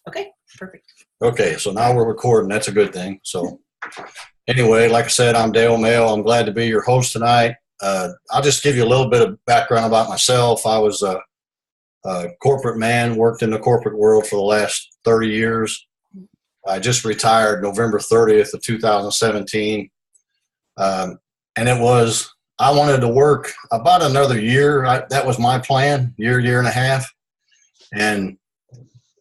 Okay, perfect. Okay, so now we're recording. That's a good thing. So anyway, like I said, I'm Dale Mail. I'm glad to be your host tonight. I'll just give you a little bit of background about myself. I was a corporate man, worked in the corporate world for the last 30 years. I just retired November 30th of 2017. And I wanted to work about another year. That was my plan, year and a half. And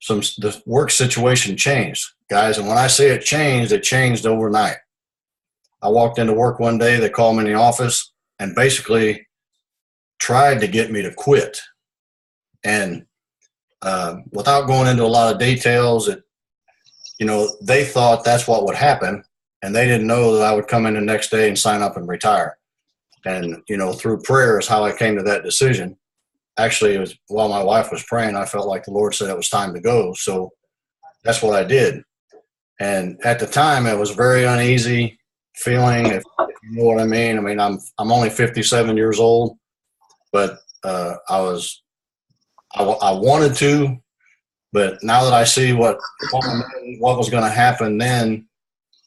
the work situation changed, guys. And when I say it changed overnight. I walked into work one day, they called me in the office and basically tried to get me to quit. And without going into a lot of details, they thought that's what would happen. And they didn't know that I would come in the next day and sign up and retire. And, through prayer is how I came to that decision. Actually, it was while my wife was praying, I felt like the Lord said it was time to go. So that's what I did. And at the time, it was very uneasy feeling, if you know what I mean. I mean, I'm only 57 years old, but I wanted to, but now that I see what was going to happen then,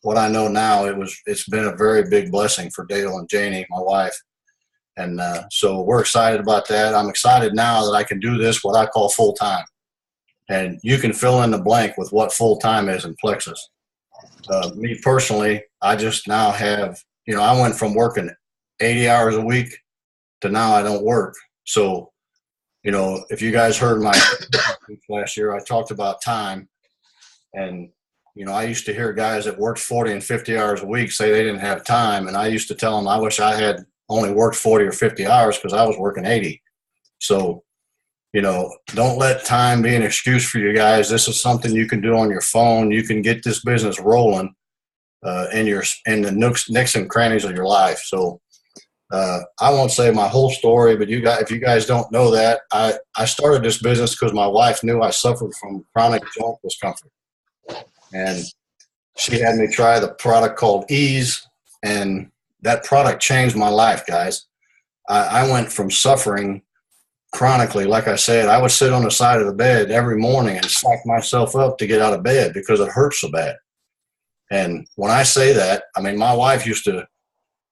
what I know now, it's been a very big blessing for Dale and Janie, my wife. And so we're excited about that. I'm excited now that I can do this, what I call full time. And you can fill in the blank with what full time is in Plexus. Me personally, I just now have, I went from working 80 hours a week to now I don't work. So, if you guys heard my last year, I talked about time. And, I used to hear guys that worked 40 and 50 hours a week say they didn't have time. And I used to tell them, I wish I had only worked 40 or 50 hours because I was working 80. So, don't let time be an excuse for you guys. This is something you can do on your phone. You can get this business rolling in the nooks and crannies of your life. So I won't say my whole story, but if you guys don't know that, I started this business because my wife knew I suffered from chronic joint discomfort. And she had me try the product called Ease, and that product changed my life, guys. I went from suffering chronically, like I said, I would sit on the side of the bed every morning and psych myself up to get out of bed because it hurt so bad. And when I say that, I mean, my wife used to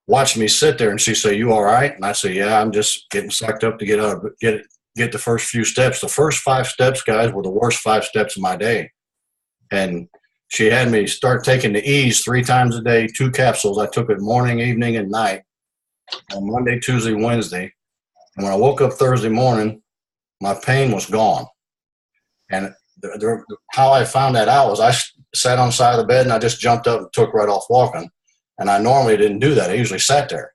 watch me sit there and she'd say, "You all right?" And I say, "Yeah, I'm just getting psyched up to get the first few steps." The first 5 steps, guys, were the worst 5 steps of my day. And she had me start taking the Ease 3 times a day, 2 capsules. I took it morning, evening, and night on Monday, Tuesday, Wednesday. And when I woke up Thursday morning, my pain was gone. And how I found that out was I sat on the side of the bed and I just jumped up and took right off walking. And I normally didn't do that. I usually sat there.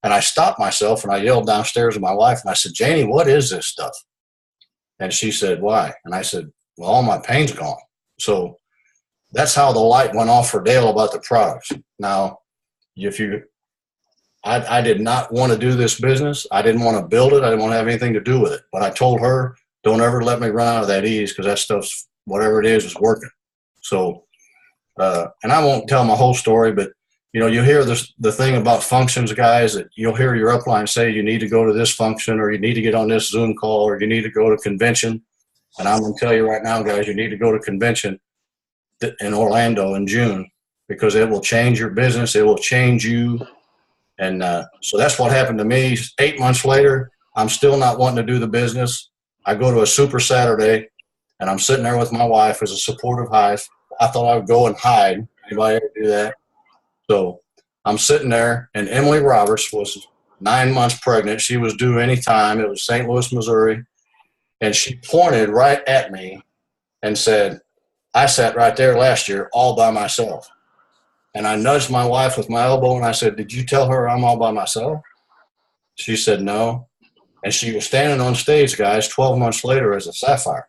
And I stopped myself and I yelled downstairs to my wife and I said, "Janie, what is this stuff?" And she said, "Why?" And I said, "Well, all my pain's gone." So that's how the light went off for Dale about the products. Now, I did not want to do this business. I didn't want to build it. I didn't want to have anything to do with it. But I told her, don't ever let me run out of that Ease because that stuff's, whatever it is working. So, and I won't tell my whole story, but, you hear the thing about functions, guys, that you'll hear your upline say you need to go to this function or you need to get on this Zoom call or you need to go to convention. And I'm going to tell you right now, guys, you need to go to convention in Orlando in June because it will change your business. It will change you. And so that's what happened to me. 8 months later, I'm still not wanting to do the business. I go to a Super Saturday, and I'm sitting there with my wife as a supportive wife. I thought I would go and hide. Anybody ever do that? So I'm sitting there, and Emily Roberts was 9 months pregnant. She was due any time. It was St. Louis, Missouri. And she pointed right at me and said, "I sat right there last year all by myself." And I nudged my wife with my elbow and I said, "Did you tell her I'm all by myself?" She said, "No." And she was standing on stage, guys, 12 months later as a Sapphire.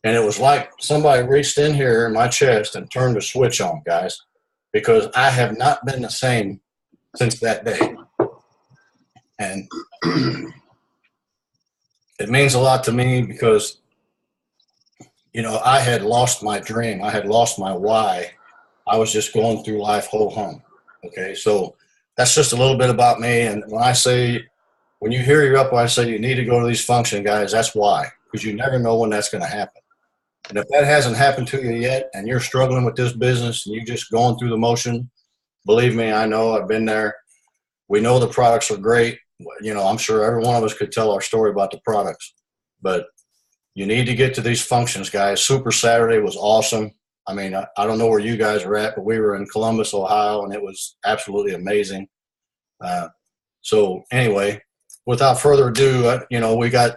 And it was like somebody reached in here in my chest and turned the switch on, guys, because I have not been the same since that day. And it means a lot to me because, I had lost my dream. I had lost my why. I was just going through life whole hum. Okay, so that's just a little bit about me. And when you hear you're up, I say you need to go to these functions, guys, that's why, because you never know when that's going to happen. And if that hasn't happened to you yet and you're struggling with this business and you're just going through the motion, believe me, I know, I've been there. We know the products are great. You know, I'm sure every one of us could tell our story about the products, but you need to get to these functions, guys. Super Saturday was awesome. I mean, I don't know where you guys are at, but we were in Columbus, Ohio, and it was absolutely amazing. So anyway, without further ado, you know, we got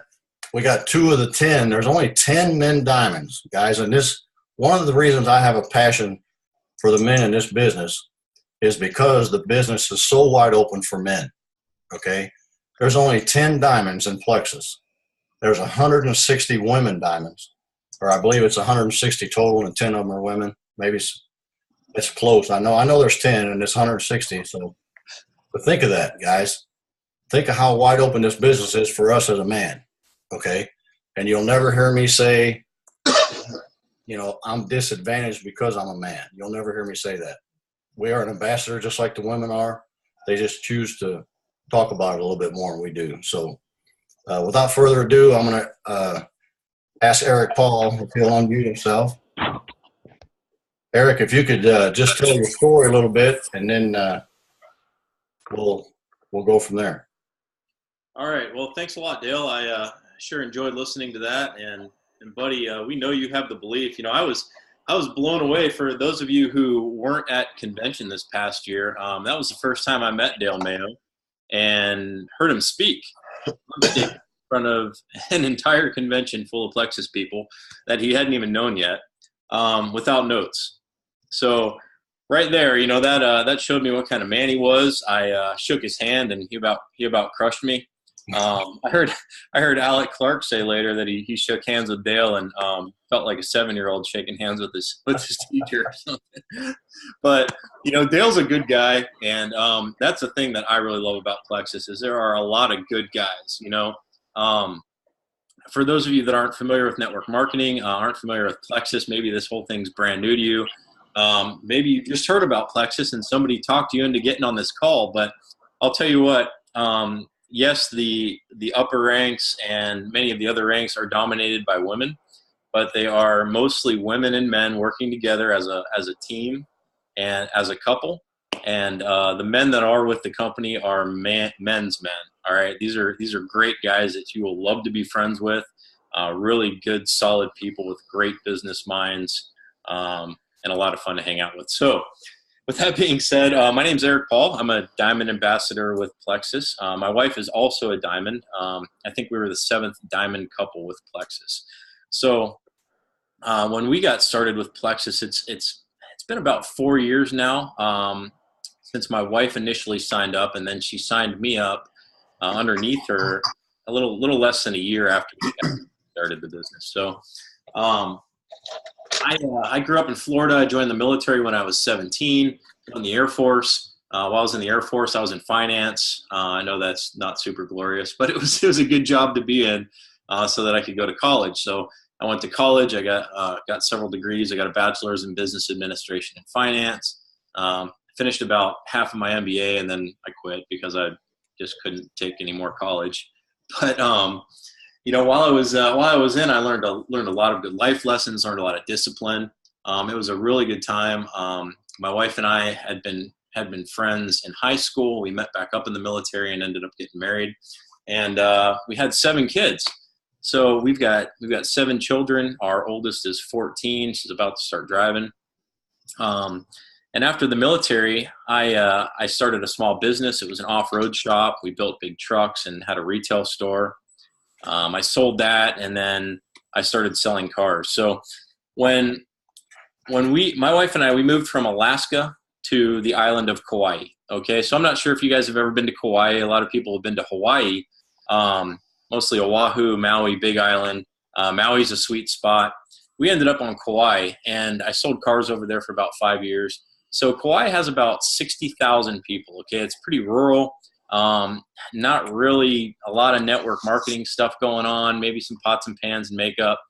2 of the 10. There's only 10 men diamonds, guys. And this, one of the reasons I have a passion for the men in this business is because the business is so wide open for men. Okay. There's only 10 diamonds in Plexus. There's 160 women diamonds, or I believe it's 160 total and 10 of them are women. Maybe it's close. I know there's 10 and it's 160. So, but think of that, guys. Think of how wide open this business is for us as a man. Okay. And you'll never hear me say, you know, I'm disadvantaged because I'm a man. You'll never hear me say that. We are an ambassador just like the women are. They just choose to talk about it a little bit more than we do. So without further ado, I'm going to ask Eric Paul if he'll unmute himself. Eric, if you could just tell your story a little bit, and then we'll go from there. All right. Well, thanks a lot, Dale. I sure enjoyed listening to that. And buddy, we know you have the belief. You know, I was blown away. For those of you who weren't at convention this past year, that was the first time I met Dale Mayo and heard him speak in front of an entire convention full of Plexus people that he hadn't even known yet, without notes. So right there, you know, that showed me what kind of man he was. I shook his hand, and he about crushed me. I heard Alec Clark say later that he shook hands with Dale and felt like a 7-year-old shaking hands with his teacher or something. But you know, Dale's a good guy, and that's the thing that I really love about Plexus is there are a lot of good guys. You know, for those of you that aren't familiar with network marketing, aren't familiar with Plexus, maybe this whole thing's brand new to you. Maybe you just heard about Plexus and somebody talked you into getting on this call. But I'll tell you what. Yes, the upper ranks and many of the other ranks are dominated by women, but they are mostly women and men working together as a team and as a couple. And the men that are with the company are men's men. All right, these are great guys that you will love to be friends with. Really good, solid people with great business minds, and a lot of fun to hang out with. So, with that being said, my name's Eric Paul. I'm a diamond ambassador with Plexus. My wife is also a diamond. I think we were the 7th diamond couple with Plexus. So when we got started with Plexus, it's been about 4 years now since my wife initially signed up, and then she signed me up underneath her a little less than a year after we started the business. So I grew up in Florida. I joined the military when I was 17, in the Air Force. While I was in the Air Force, I was in finance. I know that's not super glorious, but it was a good job to be in so that I could go to college. So I went to college. I got several degrees. I got a bachelor's in business administration and finance. Finished about half of my MBA, and then I quit because I just couldn't take any more college. But you know, while I was in, I learned a lot of good life lessons, learned a lot of discipline. It was a really good time. My wife and I had been friends in high school. We met back up in the military and ended up getting married, and we had 7 kids. So we've got 7 children. Our oldest is 14. She's about to start driving. And after the military, I started a small business. It was an off-road shop. We built big trucks and had a retail store. I sold that, and then I started selling cars. So when my wife and I, we moved from Alaska to the island of Kauai. Okay, so I'm not sure if you guys have ever been to Kauai. A lot of people have been to Hawaii, mostly Oahu, Maui, Big Island. Maui's a sweet spot. We ended up on Kauai, and I sold cars over there for about 5 years. So Kauai has about 60,000 people. Okay, it's pretty rural. Not really a lot of network marketing stuff going on, maybe some pots and pans and makeup.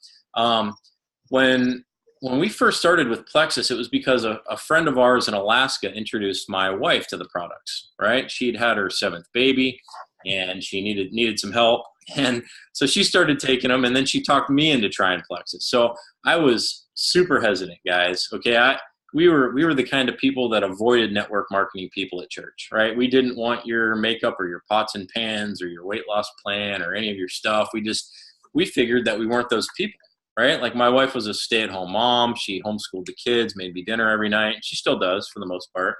When we first started with Plexus, it was because a friend of ours in Alaska introduced my wife to the products, right? She'd had her 7th baby, and she needed some help. And so she started taking them, and then she talked me into trying Plexus. So I was super hesitant, guys. Okay, we were the kind of people that avoided network marketing people at church, right? We didn't want your makeup or your pots and pans or your weight loss plan or any of your stuff. We figured that we weren't those people, right? Like my wife was a stay-at-home mom. She homeschooled the kids, made me dinner every night. She still does for the most part.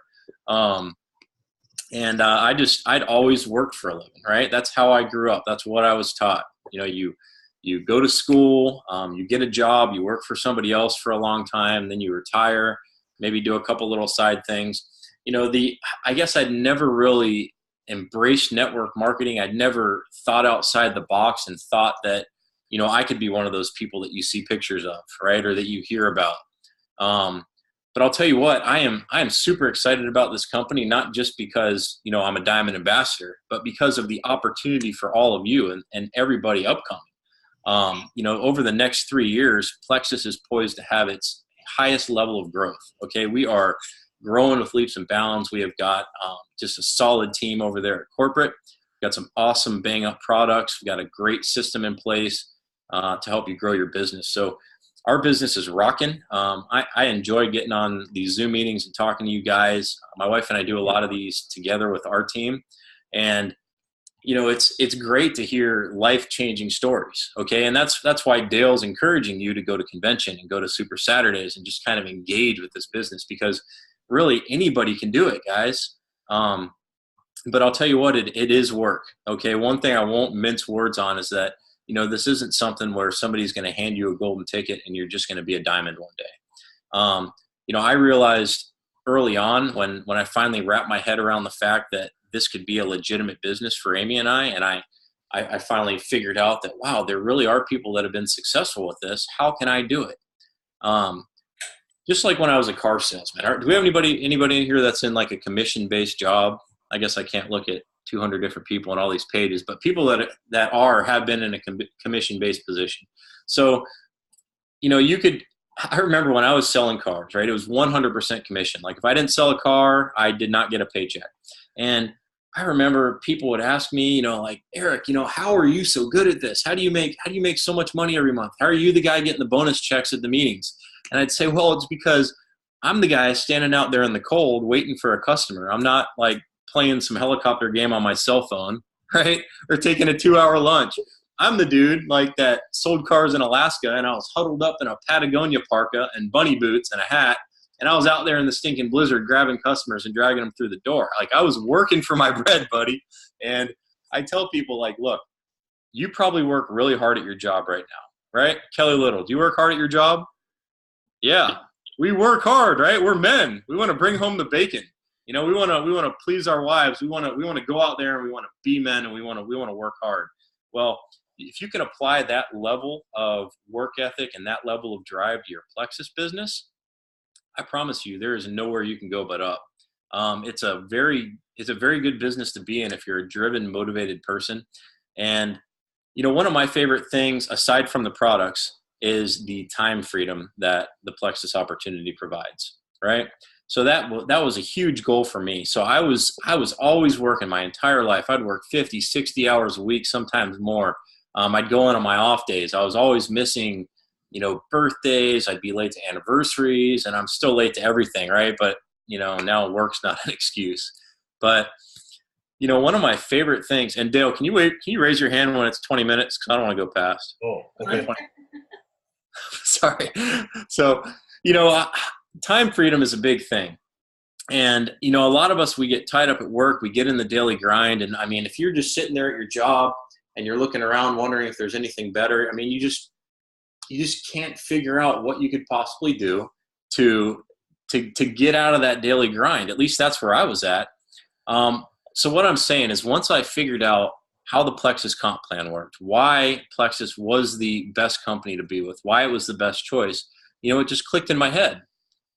And I'd always worked for a living, right? That's how I grew up. That's what I was taught. You go to school, you get a job, you work for somebody else for a long time, then you retire, maybe do a couple little side things. I guess I'd never really embraced network marketing. I'd never thought outside the box and thought that, I could be one of those people that you see pictures of, right? Or that you hear about. But I'll tell you what, I am super excited about this company, not just because, I'm a Diamond Ambassador, but because of the opportunity for all of you and everybody upcoming. Over the next 3 years, Plexus is poised to have its highest level of growth. Okay, we are growing with leaps and bounds. We have got just a solid team over there at corporate. We've got some awesome bang up products. We've got a great system in place to help you grow your business. So our business is rocking. I enjoy getting on these Zoom meetings and talking to you guys. My wife and I do a lot of these together with our team. And, it's great to hear life-changing stories, okay? And that's why Dale's encouraging you to go to convention and go to Super Saturdays and just kind of engage with this business, because really anybody can do it, guys. But I'll tell you what, it is work, okay? One thing I won't mince words on is that, this isn't something where somebody's going to hand you a golden ticket and you're just going to be a diamond one day. I realized early on when I finally wrapped my head around the fact that this could be a legitimate business for Amy and I finally figured out that, wow, there really are people that have been successful with this. How can I do it? Just like when I was a car salesman. Do we have anybody in here that's in like a commission-based job? I guess I can't look at 200 different people on all these pages, but people that have been in a commission-based position. So, I remember when I was selling cars, right? It was 100% commission. Like if I didn't sell a car, I did not get a paycheck. And I remember people would ask me, like, Eric, how are you so good at this? How do you make so much money every month? How are you the guy getting the bonus checks at the meetings? And I'd say, well, it's because I'm the guy standing out there in the cold waiting for a customer. I'm not like playing some helicopter game on my cell phone, right? Or taking a 2-hour lunch. I'm the dude like that sold cars in Alaska, and I was huddled up in a Patagonia parka and bunny boots and a hat, and I was out there in the stinking blizzard grabbing customers and dragging them through the door. Like I was working for my bread, buddy. And I tell people, like, look, you probably work really hard at your job right now, right? Kelly Little, do you work hard at your job? Yeah, we work hard, right? We're men. We want to bring home the bacon. We want to please our wives. We want to go out there and we want to be men, and we want to work hard. Well, if you can apply that level of work ethic and that level of drive to your Plexus business, I promise you, there is nowhere you can go but up. It's a very good business to be in if you're a driven, motivated person. And one of my favorite things, aside from the products, is the time freedom that the Plexus opportunity provides. Right. So that was a huge goal for me. So I was always working my entire life. I'd work 50, 60 hours a week, sometimes more. I'd go in on my off days. I was always missing, birthdays. I'd be late to anniversaries, and I'm still late to everything, right? But, now work's not an excuse. But, one of my favorite things, and Dale, can you raise your hand when it's 20 minutes? Because I don't want to go past. Oh, okay. Sorry. So, time freedom is a big thing. And, a lot of us, we get tied up at work, we get in the daily grind. And I mean, if you're just sitting there at your job and you're looking around wondering if there's anything better, I mean, you just can't figure out what you could possibly do to get out of that daily grind. At least that's where I was at. So what I'm saying is, once I figured out how the Plexus comp plan worked, why Plexus was the best company to be with, why it was the best choice, it just clicked in my head.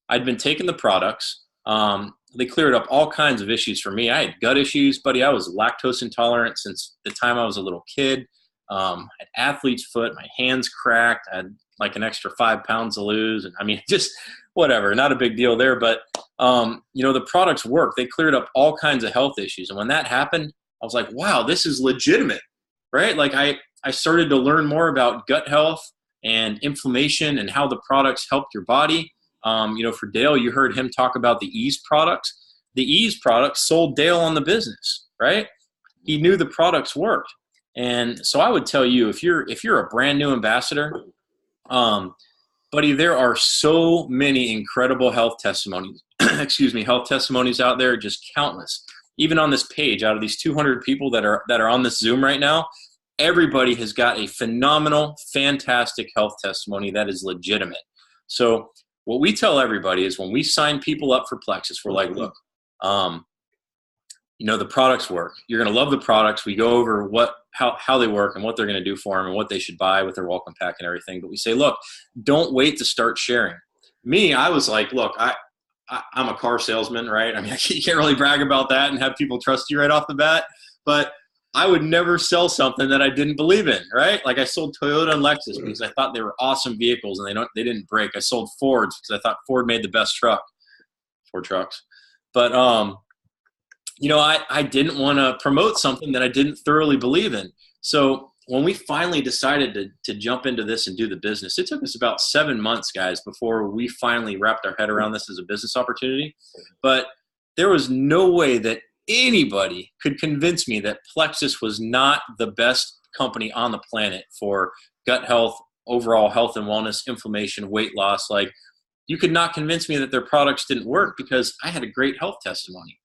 I'd been taking the products. They cleared up all kinds of issues for me. I had gut issues, buddy. I was lactose intolerant since the time I was a little kid. I had athlete's foot. My hands cracked. I had like an extra 5 pounds to lose. And I mean, just whatever, not a big deal there. But, the products work. They cleared up all kinds of health issues. And when that happened, I was like, wow, this is legitimate, right? Like I started to learn more about gut health and inflammation and how the products help your body. For Dale, you heard him talk about the Ease products. The Ease products sold Dale on the business, right? He knew the products worked. And so I would tell you, if you're a brand new ambassador, buddy, there are so many incredible health testimonies, health testimonies out there, just countless. Even on this page, out of these 200 people that are on this Zoom right now, everybody has got a phenomenal, fantastic health testimony that is legitimate. So what we tell everybody is when we sign people up for Plexus, we're like, look, the products work. You're going to love the products. We go over how they work and what they're going to do for them and what they should buy with their welcome pack and everything. But we say, look, don't wait to start sharing. Me, I was like, look, I'm a car salesman, right? I mean, you can't really brag about that and have people trust you right off the bat. But I would never sell something that I didn't believe in, right? Like I sold Toyota and Lexus because I thought they were awesome vehicles and they didn't break. I sold Fords because I thought Ford made the best truck, Ford trucks. But I didn't want to promote something that I didn't thoroughly believe in. So when we finally decided to jump into this and do the business, it took us about 7 months, guys, before we finally wrapped our head around this as a business opportunity. But there was no way that anybody could convince me that Plexus was not the best company on the planet for gut health, overall health and wellness, inflammation, weight loss. Like, you could not convince me that their products didn't work because I had a great health testimony.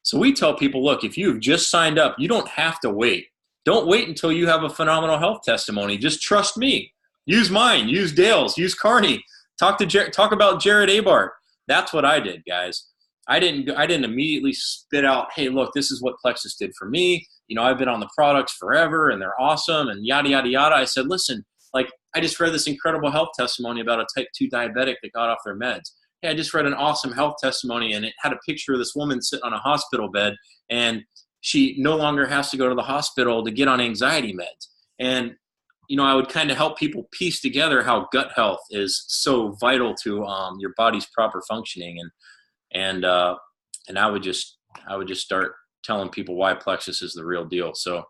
So we tell people, look, if you've just signed up, you don't have to wait. Don't wait until you have a phenomenal health testimony. Just trust me. Use mine. Use Dale's. Use Carney. Talk about Jared Abart. That's what I did, guys. I didn't immediately spit out, hey, look, this is what Plexus did for me. I've been on the products forever and they're awesome and yada, yada, yada. I said, listen, like I just read this incredible health testimony about a type 2 diabetic that got off their meds. Hey, I just read an awesome health testimony and it had a picture of this woman sitting on a hospital bed and she no longer has to go to the hospital to get on anxiety meds. And, I would kind of help people piece together how gut health is so vital to your body's proper functioning. And I would just start telling people why Plexus is the real deal. So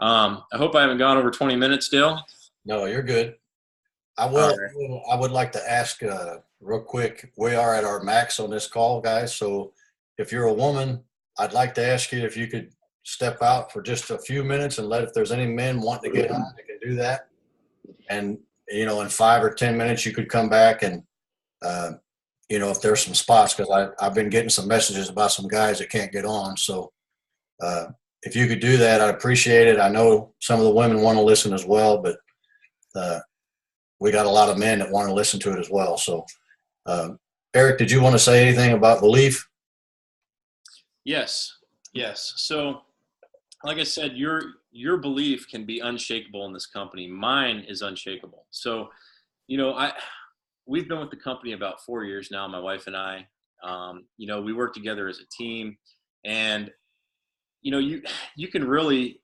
I hope I haven't gone over 20 minutes, Dale. No, you're good. I would like to ask real quick, we are at our max on this call, guys. So if you're a woman, I'd like to ask you if you could step out for just a few minutes and if there's any men wanting to get on, they can do that. And, in 5 or 10 minutes, you could come back and, if there's some spots, because I've been getting some messages about some guys that can't get on. So if you could do that, I'd appreciate it. I know some of the women want to listen as well, but we got a lot of men that want to listen to it as well. So, Eric, did you want to say anything about belief? Yes. So, like I said, your belief can be unshakable in this company. Mine is unshakable. So, we've been with the company about 4 years now, my wife and I. We work together as a team, and you can really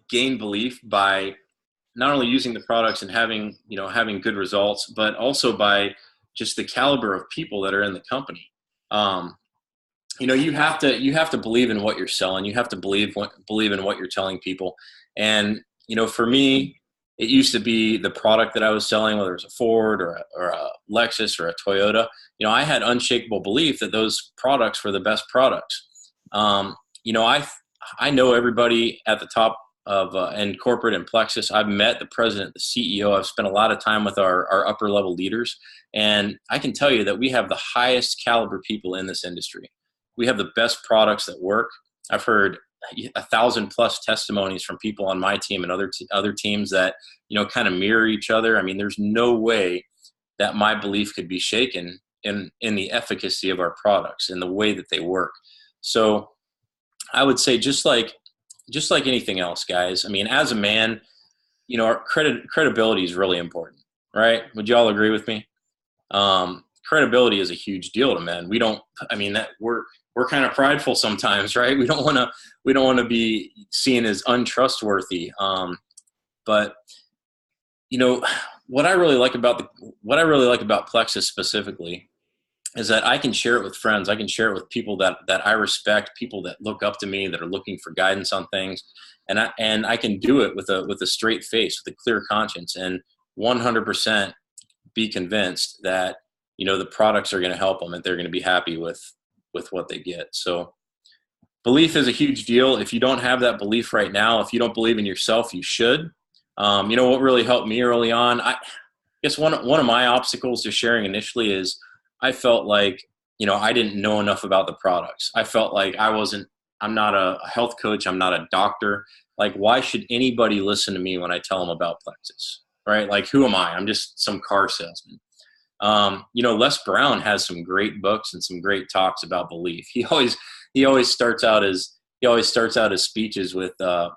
gain belief by not only using the products and having good results, but also by just the caliber of people that are in the company. You have to believe in what you're selling. You have to believe in what you're telling people. And, for me, it used to be the product that I was selling, whether it was a Ford or a Lexus or a Toyota. I had unshakable belief that those products were the best products. I know everybody at the top of in corporate and Plexus. I've met the president, the CEO. I've spent a lot of time with our upper level leaders, and I can tell you that we have the highest caliber people in this industry. We have the best products that work. I've heard 1,000+ testimonies from people on my team and other teams that kind of mirror each other. I mean, there's no way that my belief could be shaken in the efficacy of our products and the way that they work. So I would say just like anything else, guys. I mean, as a man, our credibility is really important, right? Would you all agree with me? Credibility is a huge deal to men. We're kind of prideful sometimes, right? We don't want to be seen as untrustworthy. But what I really like about Plexus specifically is that I can share it with friends. I can share it with people that I respect, people that look up to me, that are looking for guidance on things. And I can do it with a straight face, with a clear conscience, and 100% be convinced that, the products are going to help them and they're going to be happy with what they get. So belief is a huge deal. If you don't have that belief right now, if you don't believe in yourself, you should. What really helped me early on, I guess one of my obstacles to sharing initially is I felt like, I didn't know enough about the products. I felt like I'm not a health coach. I'm not a doctor. Like, why should anybody listen to me when I tell them about Plexus, right? Like, who am I? I'm just some car salesman. Les Brown has some great books and some great talks about belief. He always starts out his speeches with a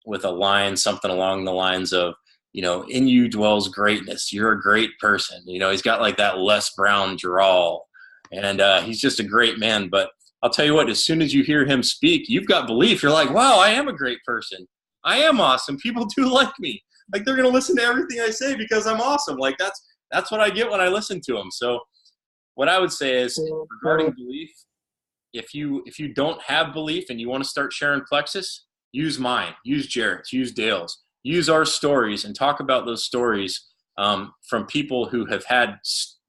line, something along the lines of, in you dwells greatness. You're a great person. He's got like that Les Brown drawl, and he's just a great man. But I'll tell you what, as soon as you hear him speak, you've got belief. You're like, wow, I am a great person. I am awesome. People do like me. Like, they're going to listen to everything I say because I'm awesome. Like, that's what I get when I listen to him. So what I would say is, regarding belief, if you don't have belief and you want to start sharing Plexus, use mine, use Jarrett's, use Dale's, use our stories, and talk about those stories from people who have had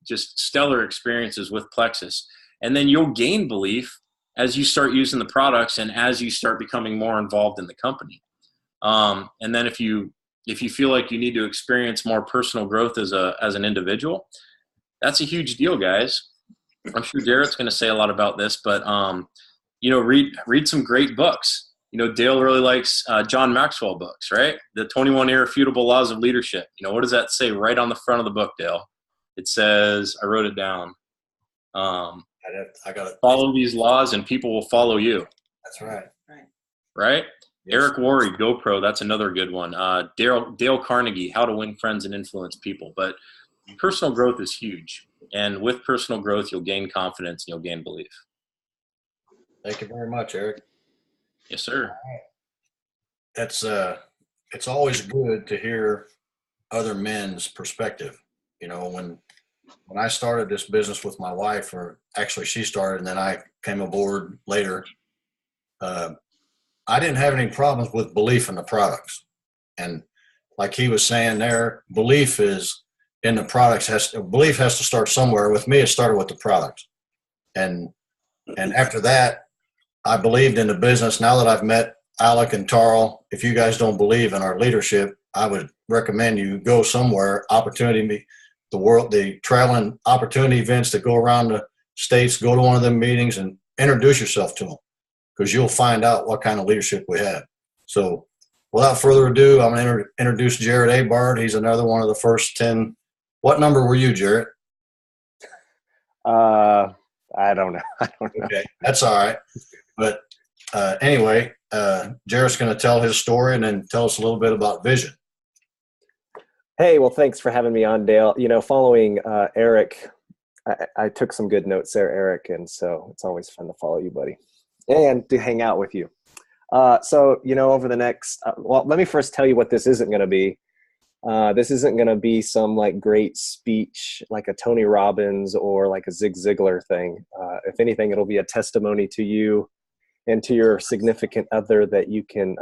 just stellar experiences with Plexus. And then you'll gain belief as you start using the products and as you start becoming more involved in the company. And then if you feel like you need to experience more personal growth as an individual, that's a huge deal, guys. I'm sure Jarrett's going to say a lot about this, but read some great books. Dale really likes John Maxwell books, right? The 21 Irrefutable Laws of Leadership. What does that say right on the front of the book, Dale? It says, I wrote it down. I got it. Follow these laws and people will follow you. That's right. Right? Yes. Eric Worre, GoPro, that's another good one. Dale Carnegie, How to Win Friends and Influence People. But personal growth is huge. And with personal growth, you'll gain confidence and you'll gain belief. Thank you very much, Eric. Yes, sir. It's always good to hear other men's perspective. When I started this business with my wife, or actually she started and then I came aboard later, I didn't have any problems with belief in the products. And like he was saying there, belief is in the products. Belief has to start somewhere. With me, it started with the products. And after that, I believed in the business. Now that I've met Alec and Tarl, if you guys don't believe in our leadership, I would recommend you go somewhere, the traveling opportunity events that go around the states, go to one of them meetings and introduce yourself to them, because you'll find out what kind of leadership we have. So without further ado, I'm going to introduce Jarrett Abard. He's another one of the first 10. What number were you, Jarrett? I don't know. Okay, that's all right. But anyway, Jarrett's going to tell his story and then tell us a little bit about vision. Hey, well, thanks for having me on, Dale. Following Eric, I took some good notes there, Eric, and so it's always fun to follow you, buddy, and to hang out with you. So, over the next, let me first tell you what this isn't going to be. This isn't going to be some like great speech like a Tony Robbins or like a Zig Ziglar thing. If anything, it'll be a testimony to you and to your significant other that you can,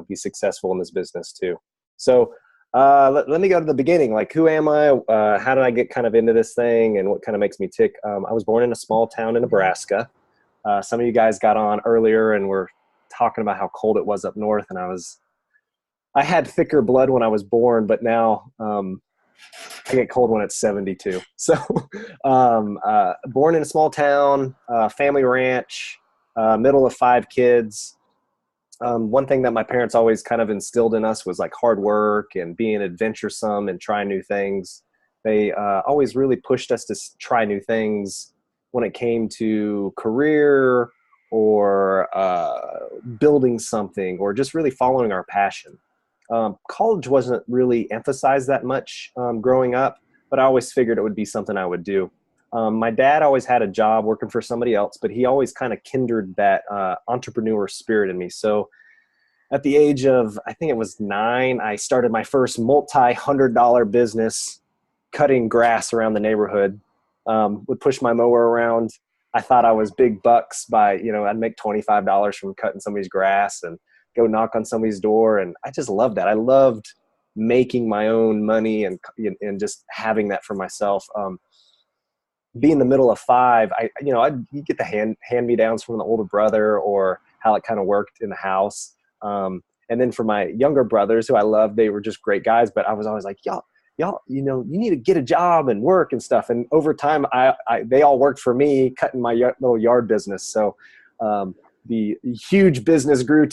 be successful in this business too. So let me go to the beginning. Like, who am I? How did I get kind of into this thing, and what kind of makes me tick? I was born in a small town in Nebraska. Some of you guys got on earlier and were talking about how cold it was up north, and I had thicker blood when I was born, but now I get cold when it's 72. So born in a small town, family ranch, middle of 5 kids. One thing that my parents always kind of instilled in us was like hard work and being adventuresome and trying new things. They always really pushed us to try new things when it came to career or building something or just really following our passion. College wasn't really emphasized that much growing up, but I always figured it would be something I would do. My dad always had a job working for somebody else, but he always kind of kindled that entrepreneur spirit in me. So at the age of, I think it was 9, I started my first multi-$100 business cutting grass around the neighborhood. would push my mower around. I thought I was big bucks by, I'd make $25 from cutting somebody's grass and go knock on somebody's door. And I just loved that. I loved making my own money and just having that for myself. Being the middle of five, you get the hand-me-downs from the older brother or how it kind of worked in the house. And then for my younger brothers who I loved, they were just great guys, but I was always like, y'all, you need to get a job and work and stuff. And over time, they all worked for me, cutting my little yard business. So the huge business grew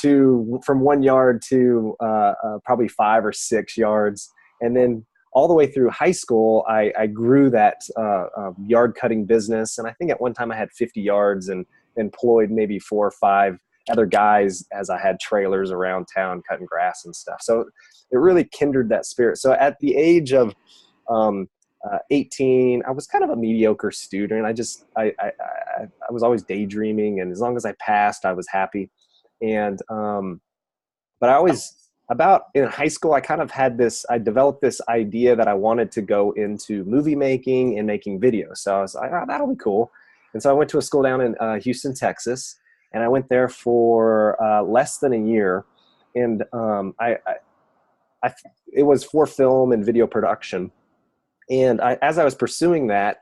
from 1 yard to probably 5 or 6 yards. And then all the way through high school, I grew that yard cutting business. And I think at one time I had 50 yards and employed maybe 4 or 5 other guys as I had trailers around town cutting grass and stuff. So it really kindled that spirit. So at the age of 18, I was kind of a mediocre student. I was always daydreaming, and as long as I passed, I was happy. And but I always, about in high school, I kind of I developed this idea that I wanted to go into movie making and making videos. So I was like, oh, that'll be cool. And so I went to a school down in Houston, Texas, and I went there for less than a year. And it was for film and video production. And as I was pursuing that,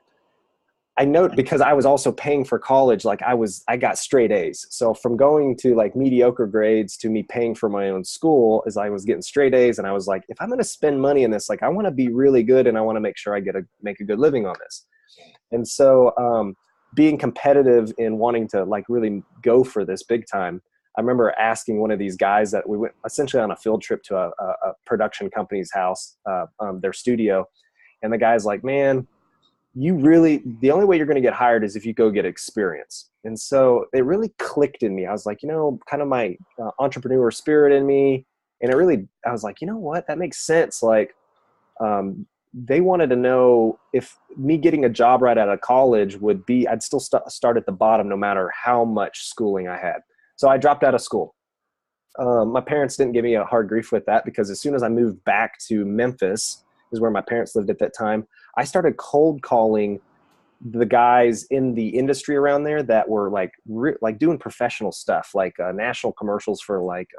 I note, because I was also paying for college, like I got straight A's. So from going to like mediocre grades to me paying for my own school, as I was getting straight A's, and I was like, if I'm going to spend money in this, like I want to be really good, and I want to make sure I make a good living on this. And so being competitive in wanting to like really go for this big time, I remember asking one of these guys that we went essentially on a field trip to a production company's house, their studio. And the guy's like, man, the only way you're going to get hired is if you go get experience. And so it really clicked in me. I was like, kind of my entrepreneur spirit in me. And I was like, you know what, that makes sense. Like, they wanted to know if me getting a job right out of college I'd still start at the bottom no matter how much schooling I had. So I dropped out of school. My parents didn't give me a hard grief with that, because as soon as I moved back to Memphis, is where my parents lived at that time, I started cold calling the guys in the industry around there that were like doing professional stuff, like national commercials for like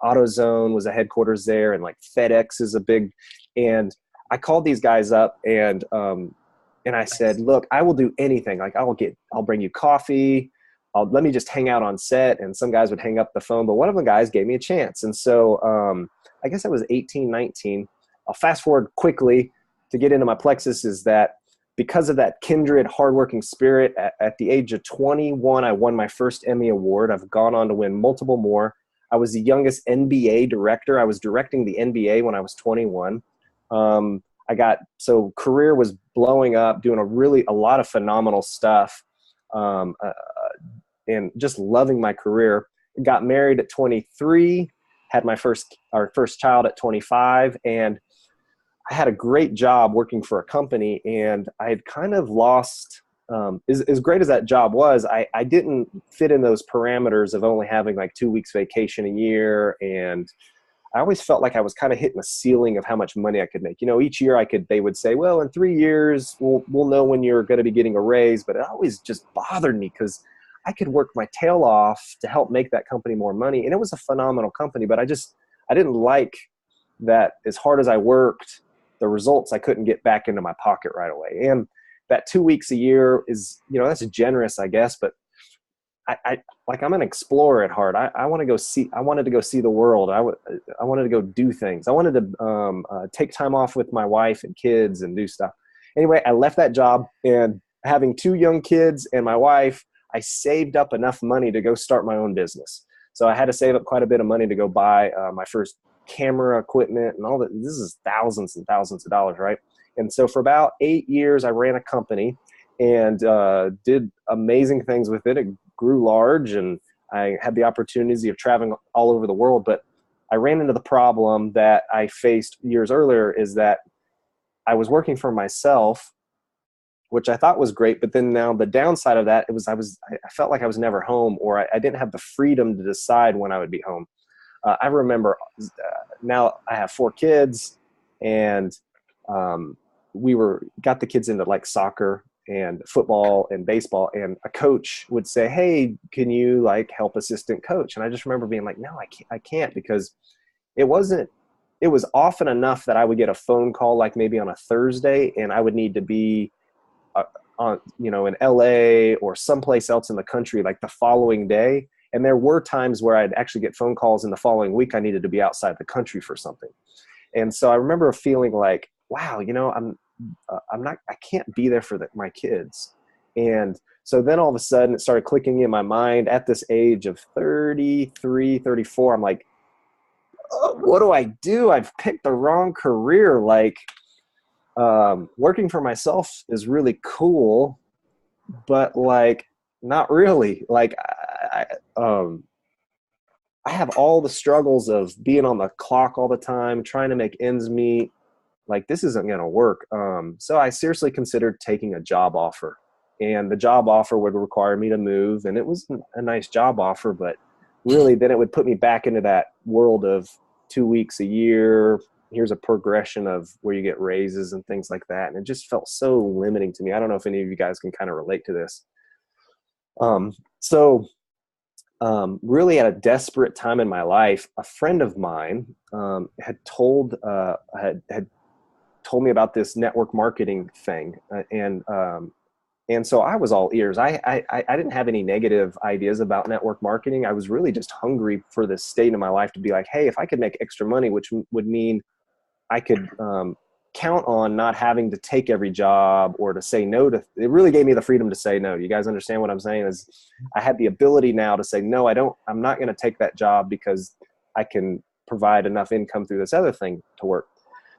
AutoZone was a headquarters there, and like FedEx is a big. And I called these guys up and I said, look, I will do anything. Like I'll bring you coffee. Let me just hang out on set. And some guys would hang up the phone, but one of the guys gave me a chance. And so I guess I was 18, 19. I'll fast forward quickly to get into my plexus, is that because of that kindred hardworking spirit, at the age of 21, I won my first Emmy Award. I've gone on to win multiple more. I was the youngest NBA director. I was directing the NBA when I was 21. So career was blowing up, doing a lot of phenomenal stuff, and just loving my career. Got married at 23, had our first child at 25, and I had a great job working for a company, and I had kind of lost, as great as that job was, I didn't fit in those parameters of only having like 2 weeks vacation a year. And I always felt like I was kind of hitting the ceiling of how much money I could make. Each year they would say, well, in 3 years, we'll know when you're going to be getting a raise. But it always just bothered me, because I could work my tail off to help make that company more money. And it was a phenomenal company, but I didn't like that as hard as I worked, the results I couldn't get back into my pocket right away. And that 2 weeks a year is, that's generous, I guess, but I'm an explorer at heart. I wanted to go see the world. I wanted to go do things. I wanted to take time off with my wife and kids and do stuff. Anyway, I left that job, and having 2 young kids and my wife, I saved up enough money to go start my own business. So I had to save up quite a bit of money to go buy my first camera equipment and all that. This is thousands and thousands of dollars, right? And so for about 8 years, I ran a company and did amazing things with it. It grew large, and I had the opportunity of traveling all over the world. But I ran into the problem that I faced years earlier, is that I was working for myself, which I thought was great. But then now the downside of that, I felt like I was never home, or I didn't have the freedom to decide when I would be home. I remember now I have 4 kids, and we got the kids into like soccer and football and baseball, and a coach would say, hey, can you like help assistant coach? And I just remember being like, no, I can't, because it was often enough that I would get a phone call like maybe on a Thursday, and I would need to be on, in LA or someplace else in the country like the following day. And there were times where I'd actually get phone calls in the following week I needed to be outside the country for something. And so I remember feeling like, wow, I can't be there for my kids. And so then all of a sudden it started clicking in my mind at this age of 33, 34. I'm like, oh, what do I do? I've picked the wrong career. Like, working for myself is really cool, but like, not really. Like, I have all the struggles of being on the clock all the time, trying to make ends meet. Like, this isn't going to work. So I seriously considered taking a job offer, and the job offer would require me to move. And it was a nice job offer, but really then it would put me back into that world of 2 weeks a year. Here's a progression of where you get raises and things like that. And it just felt so limiting to me. I don't know if any of you guys can kind of relate to this. Really at a desperate time in my life, a friend of mine had told me about this network marketing thing. And so I was all ears. I didn't have any negative ideas about network marketing. I was really just hungry for this state in my life to be like, hey, if I could make extra money, which would mean I could count on not having to take every job or to say no to. It really gave me the freedom to say no. You guys understand what I'm saying? Is I had the ability now to say, no, I'm not going to take that job because I can provide enough income through this other thing to work.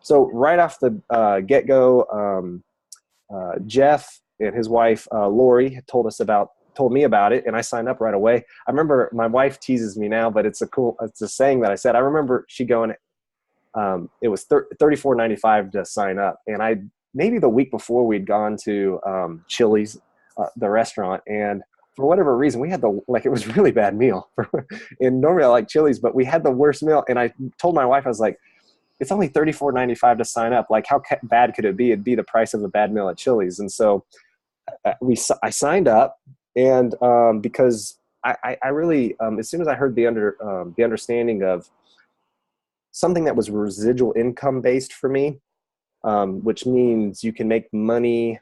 So right off the get-go, Jeff and his wife, Lori, told me about it, and I signed up right away. I remember my wife teases me now, but it's a saying that I said. I remember she going, it was $34.95 to sign up. And maybe the week before we'd gone to Chili's, the restaurant, and for whatever reason, we had it was a really bad meal. And normally I like Chili's, but we had the worst meal. And I told my wife, I was like, it's only $34.95 to sign up. Like, how bad could it be? It'd be the price of a bad meal at Chili's. And so I signed up, and because I really, as soon as I heard the understanding of something that was residual income based for me, which means you can make money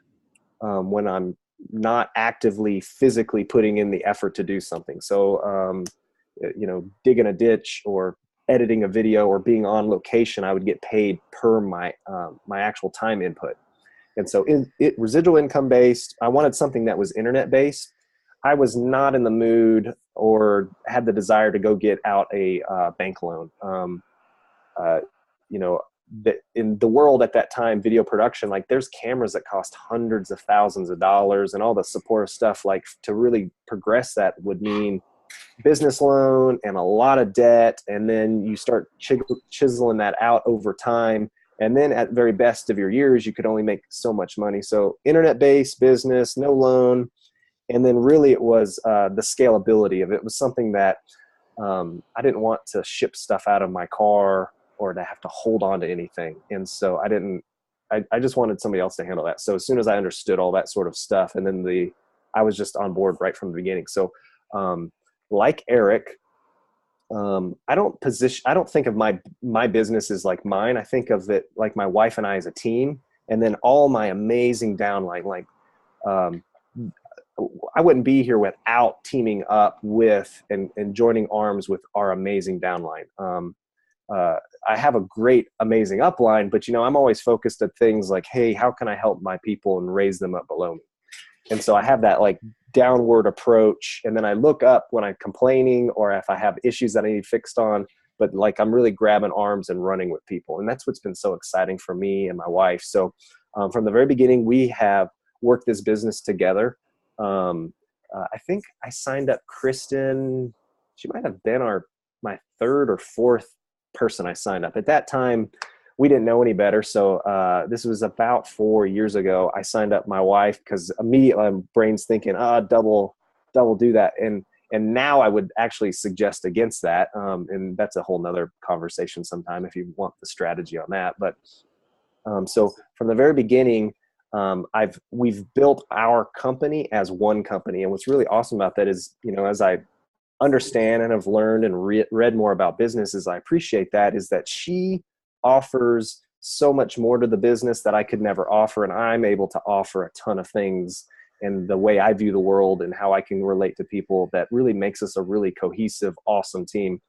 when I'm not actively physically putting in the effort to do something. So, digging a ditch or editing a video or being on location, I would get paid per my actual time input. And so residual income based, I wanted something that was internet based. I was not in the mood or had the desire to go get out a bank loan. In the world at that time, video production, like there's cameras that cost hundreds of thousands of dollars, and all the support stuff, like to really progress that would mean business loan and a lot of debt. And then you start chiseling that out over time. And then at very best of your years, you could only make so much money. So internet-based business, no loan. And then really it was the scalability of it. It was something that I didn't want to ship stuff out of my car or to have to hold on to anything. And so I just wanted somebody else to handle that. So as soon as I understood all that sort of stuff, and then I was just on board right from the beginning. So like Eric, I don't think of my business as like mine. I think of it like my wife and I as a team, and then all my amazing downline, I wouldn't be here without teaming up with and joining arms with our amazing downline. I have a great, amazing upline, but I'm always focused at things like, hey, how can I help my people and raise them up below me? And so I have that like downward approach. And then I look up when I'm complaining or if I have issues that I need fixed on, but like I'm really grabbing arms and running with people. And that's what's been so exciting for me and my wife. So from the very beginning, we have worked this business together. I think I signed up Kristen. She might have been my third or fourth person I signed up. At that time, we didn't know any better. So this was about 4 years ago. I signed up my wife because immediately my brain's thinking, double do that. And now I would actually suggest against that. And that's a whole nother conversation sometime if you want the strategy on that. But So from the very beginning, we've built our company as one company. And what's really awesome about that is, as I understand and have learned and read more about businesses, I appreciate that, is that she offers so much more to the business that I could never offer. And I'm able to offer a ton of things, and the way I view the world and how I can relate to people, that really makes us a really cohesive, awesome team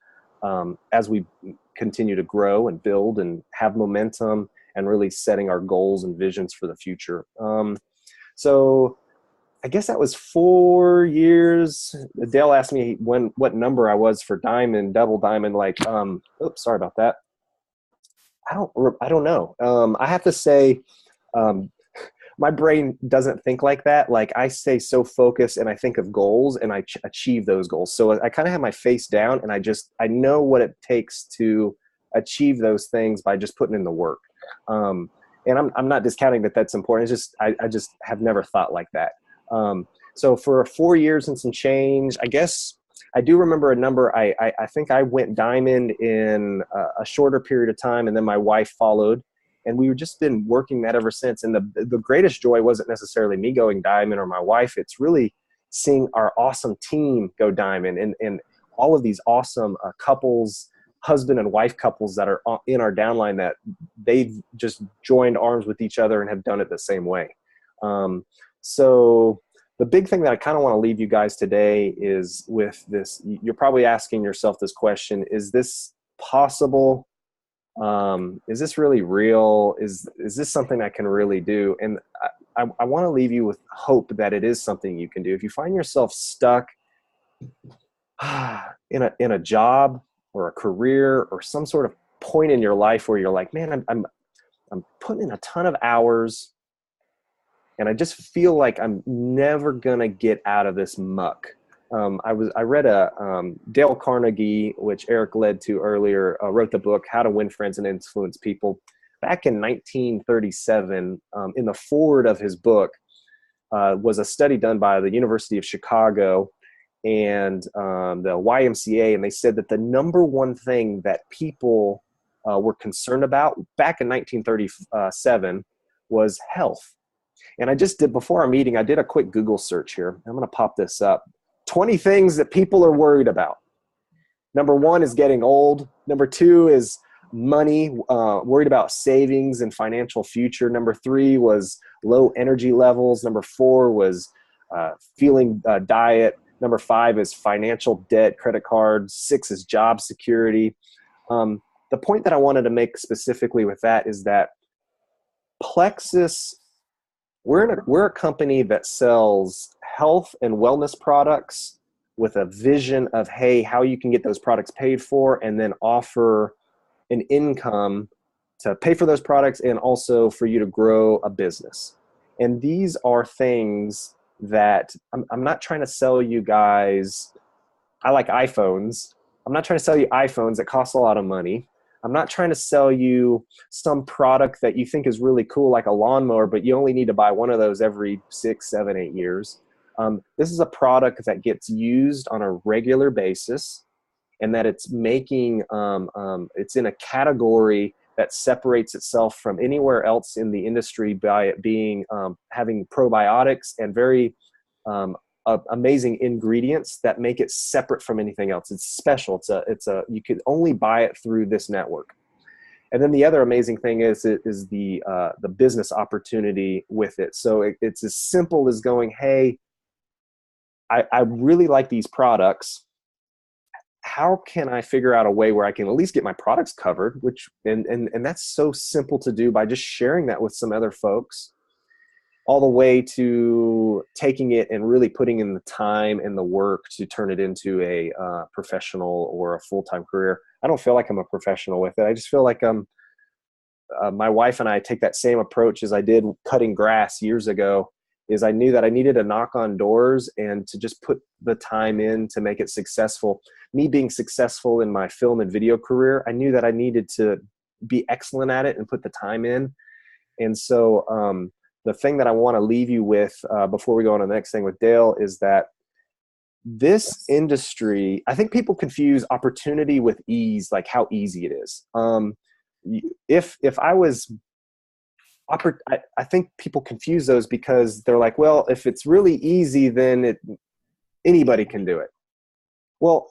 as we continue to grow and build and have momentum and really setting our goals and visions for the future. So I guess that was 4 years. Dale asked me what number I was for diamond, double diamond. Oops, sorry about that. I don't know. I have to say, my brain doesn't think like that. Like, I stay so focused and I think of goals and I achieve those goals. So I kind of have my face down and I know what it takes to achieve those things by just putting in the work. And I'm not discounting that that's important. It's just, I just have never thought like that. So for 4 years and some change, I guess I do remember a number. I think I went diamond in a shorter period of time, and then my wife followed, and we've just been working that ever since. And the greatest joy wasn't necessarily me going diamond or my wife. It's really seeing our awesome team go diamond, and all of these awesome couples, husband and wife couples that are in our downline, that they've just joined arms with each other and have done it the same way. So the big thing that I kind of want to leave you guys today is with this. You're probably asking yourself this question: is this possible? Is this really real? Is this something I can really do? And I want to leave you with hope that it is something you can do. If you find yourself stuck in a job or a career or some sort of point in your life where you're like, man, I'm putting in a ton of hours, and I just feel like I'm never gonna get out of this muck. I read Dale Carnegie, which Eric led to earlier, wrote the book How to Win Friends and Influence People back in 1937. In the foreword of his book was a study done by the University of Chicago and the YMCA, and they said that the number one thing that people were concerned about back in 1937 was health. And I just did, before our meeting, I did a quick Google search here. I'm going to pop this up. 20 things that people are worried about. Number one is getting old. Number two is money, worried about savings and financial future. Number three was low energy levels. Number four was feeling diet. Number five is financial debt, credit cards. Six is job security. The point that I wanted to make specifically with that is that Plexus, we're a company that sells health and wellness products with a vision of, hey, how you can get those products paid for and then offer an income to pay for those products and also for you to grow a business. And these are things that I'm not trying to sell you guys. I like iPhones. I'm not trying to sell you iPhones that cost a lot of money. I'm not trying to sell you some product that you think is really cool, like a lawnmower, but you only need to buy one of those every 6, 7, 8 years. This is a product that gets used on a regular basis, and that it's making, it's in a category that separates itself from anywhere else in the industry by it being, having probiotics and very amazing ingredients that make it separate from anything else. It's special. You could only buy it through this network. And then the other amazing thing is the business opportunity with it. So it's as simple as going, hey, I really like these products. How can I figure out a way where I can at least get my products covered? And that's so simple to do by just sharing that with some other folks, all the way to taking it and really putting in the time and the work to turn it into a professional or a full-time career. I don't feel like I'm a professional with it. I just feel like my wife and I take that same approach as I did cutting grass years ago. Is I knew that I needed to knock on doors and to just put the time in to make it successful. Me being successful in my film and video career, I knew that I needed to be excellent at it and put the time in. And so the thing that I want to leave you with before we go on to the next thing with Dale is that this industry, I think people confuse opportunity with ease, like how easy it is. If I was I think people confuse those because they're like, well, if it's really easy, then anybody can do it. Well,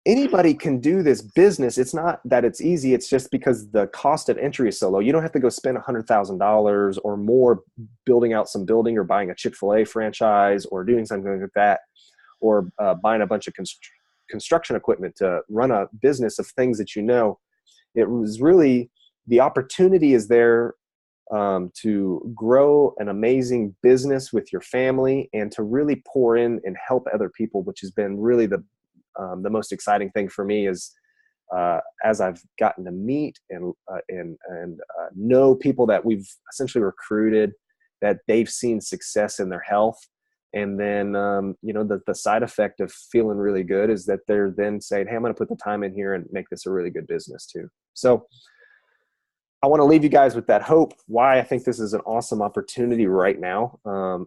anybody can do this business. It's not that it's easy. It's just because the cost of entry is so low. You don't have to go spend $100,000 or more building out some building or buying a Chick-fil-A franchise or doing something like that, or buying a bunch of construction equipment to run a business of things that you know. It was really, the opportunity is there to grow an amazing business with your family and to really pour in and help other people, which has been really the most exciting thing for me is as I've gotten to meet and know people that we've essentially recruited, that they've seen success in their health. And then, the side effect of feeling really good is that they're then saying, hey, I'm going to put the time in here and make this a really good business too. So I want to leave you guys with that hope, why I think this is an awesome opportunity right now.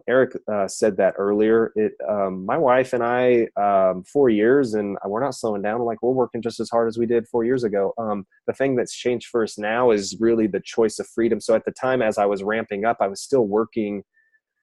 Eric said that earlier. My wife and I, 4 years, and we're not slowing down. Like, we're working just as hard as we did 4 years ago. The thing that's changed for us now is really the choice of freedom. So at the time, as I was ramping up, I was still working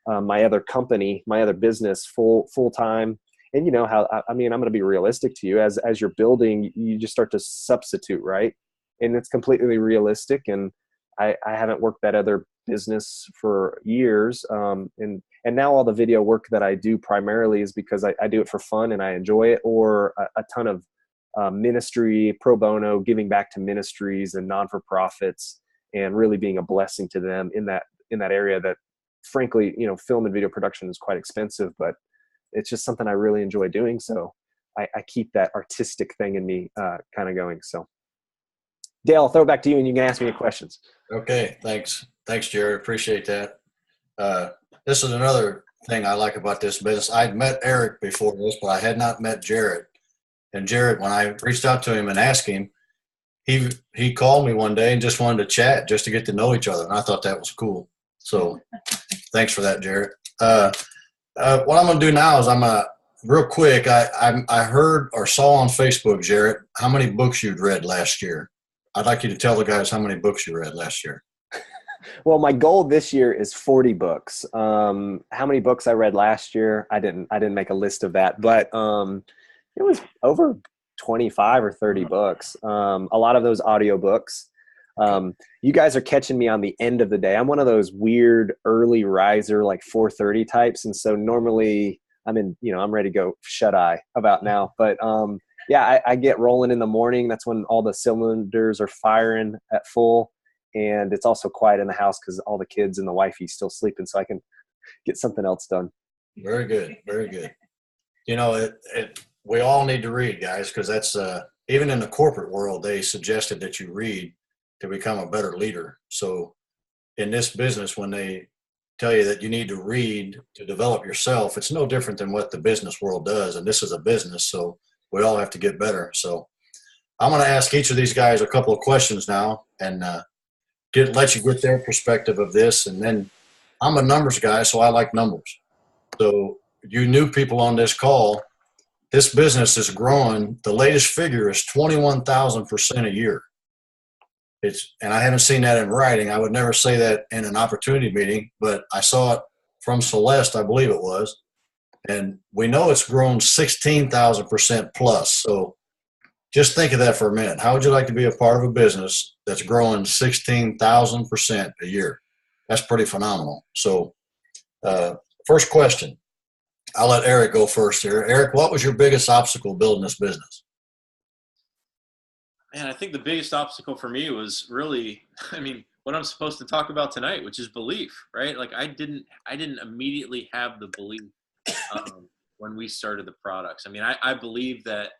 my other company, my other business full time. And you know how, I'm going to be realistic to you. As you're building, you just start to substitute, right? And it's completely realistic. And I haven't worked that other business for years. And now all the video work that I do primarily is because I do it for fun and I enjoy it, or a ton of ministry, pro bono, giving back to ministries and non-for-profits and really being a blessing to them in that area that, frankly, film and video production is quite expensive, but it's just something I really enjoy doing. So I keep that artistic thing in me kind of going. So Dale, I'll throw it back to you and you can ask me questions. Okay. Thanks, Jared. Appreciate that. This is another thing I like about this business. I'd met Eric before this, but I had not met Jared. And Jared, when I reached out to him and asked him, he called me one day and just wanted to chat, just to get to know each other. And I thought that was cool. So thanks for that, Jared. What I'm going to do now is real quick, I heard or saw on Facebook, Jared, how many books you'd read last year. I'd like you to tell the guys how many books you read last year. Well, my goal this year is 40 books. How many books I read last year? I didn't make a list of that, but it was over 25 or 30 books. A lot of those audio books. You guys are catching me on the end of the day. I'm one of those weird early riser, like 4:30 types. And so normally I'm ready to go shut eye about now, but, yeah, I get rolling in the morning. That's when all the cylinders are firing at full. And it's also quiet in the house because all the kids and the wifey's still sleeping, so I can get something else done. Very good. Very good. We all need to read, guys, because that's even in the corporate world, they suggested that you read to become a better leader. So in this business, when they tell you that you need to read to develop yourself, it's no different than what the business world does. And this is a business, so we all have to get better. So I'm going to ask each of these guys a couple of questions now and let you get their perspective of this. And then I'm a numbers guy, so I like numbers. So you new people on this call, this business is growing. The latest figure is 21,000% a year. And I haven't seen that in writing. I would never say that in an opportunity meeting, but I saw it from Celeste, I believe it was. And we know it's grown 16,000% plus. So just think of that for a minute. How would you like to be a part of a business that's growing 16,000% a year? That's pretty phenomenal. So first question, I'll let Eric go first here. Eric, what was your biggest obstacle building this business? Man, I think the biggest obstacle for me was really, what I'm supposed to talk about tonight, which is belief, right? Like I didn't immediately have the belief when we started the products. I believe that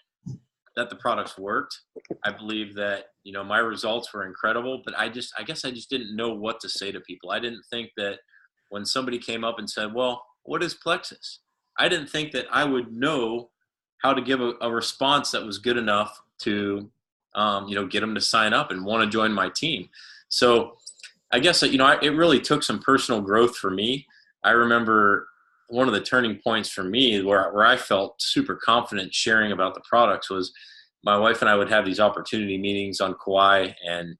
the products worked. I believe that, my results were incredible, but I guess I just didn't know what to say to people. I didn't think that when somebody came up and said, well, what is Plexus? I didn't think that I would know how to give a response that was good enough to, get them to sign up and want to join my team. So I guess, it really took some personal growth for me. I remember one of the turning points for me where I felt super confident sharing about the products was my wife and I would have these opportunity meetings on Kauai, and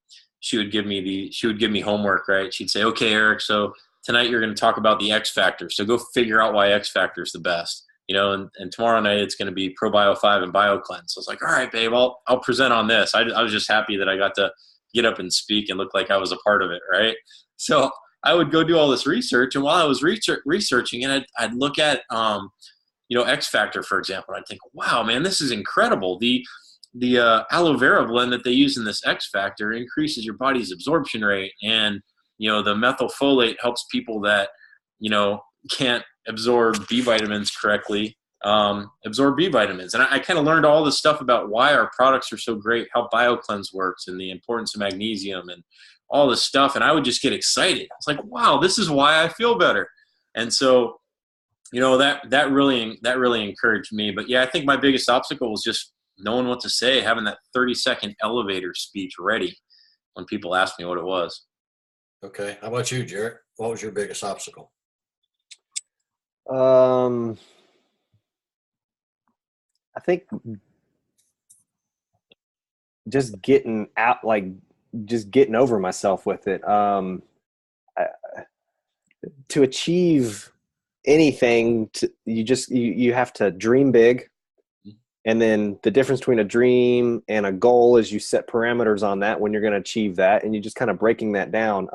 she would give me homework, right? She'd say, okay, Eric, so tonight you're going to talk about the X factor. So go figure out why X factor is the best, and tomorrow night it's going to be ProBio 5 and BioCleanse. So I was like, all right, babe, I'll present on this. I was just happy that I got to get up and speak and look like I was a part of it, right? So I would go do all this research, and while I was researching it, I'd look at, X Factor, for example. And I'd think, wow, man, this is incredible. The aloe vera blend that they use in this X Factor increases your body's absorption rate, and the methylfolate helps people that can't absorb B vitamins correctly absorb B vitamins. And I kind of learned all this stuff about why our products are so great, how BioCleanse works, and the importance of magnesium and all this stuff. And I would just get excited. I was like, wow, this is why I feel better. And so, that really encouraged me. But yeah, I think my biggest obstacle was just knowing what to say, having that 30-second elevator speech ready when people asked me what it was. Okay. How about you, Jarrett? What was your biggest obstacle? I think just getting over myself with it. To achieve anything, you have to dream big. And then the difference between a dream and a goal is you set parameters on that when you're going to achieve that, and you just kind of breaking that down.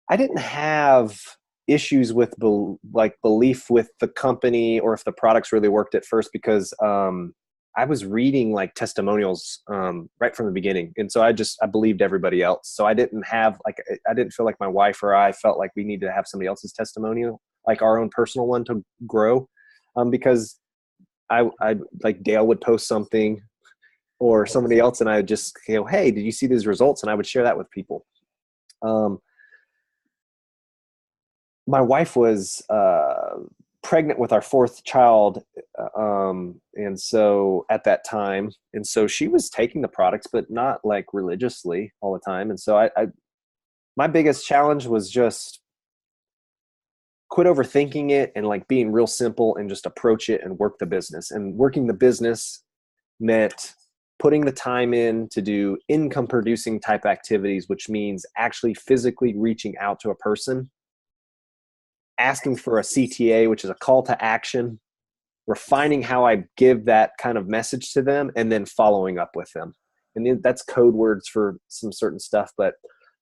I didn't have issues with belief with the company or if the products really worked at first, because I was reading like testimonials right from the beginning. And so I believed everybody else. So I didn't feel like my wife or I felt like we needed to have somebody else's testimonial, like our own personal one, to grow. Because I like Dale would post something or somebody else, and I would just go, hey, did you see these results? And I would share that with people. My wife was pregnant with our fourth child. And so at that time, and so she was taking the products, but not like religiously all the time. And so my biggest challenge was just quit overthinking it and like being real simple and just approach it and work the business. And working the business meant putting the time in to do income producing type activities, which means actually physically reaching out to a person, asking for a CTA, which is a call to action, refining how I give that kind of message to them, and then following up with them. And then that's code words for some certain stuff. But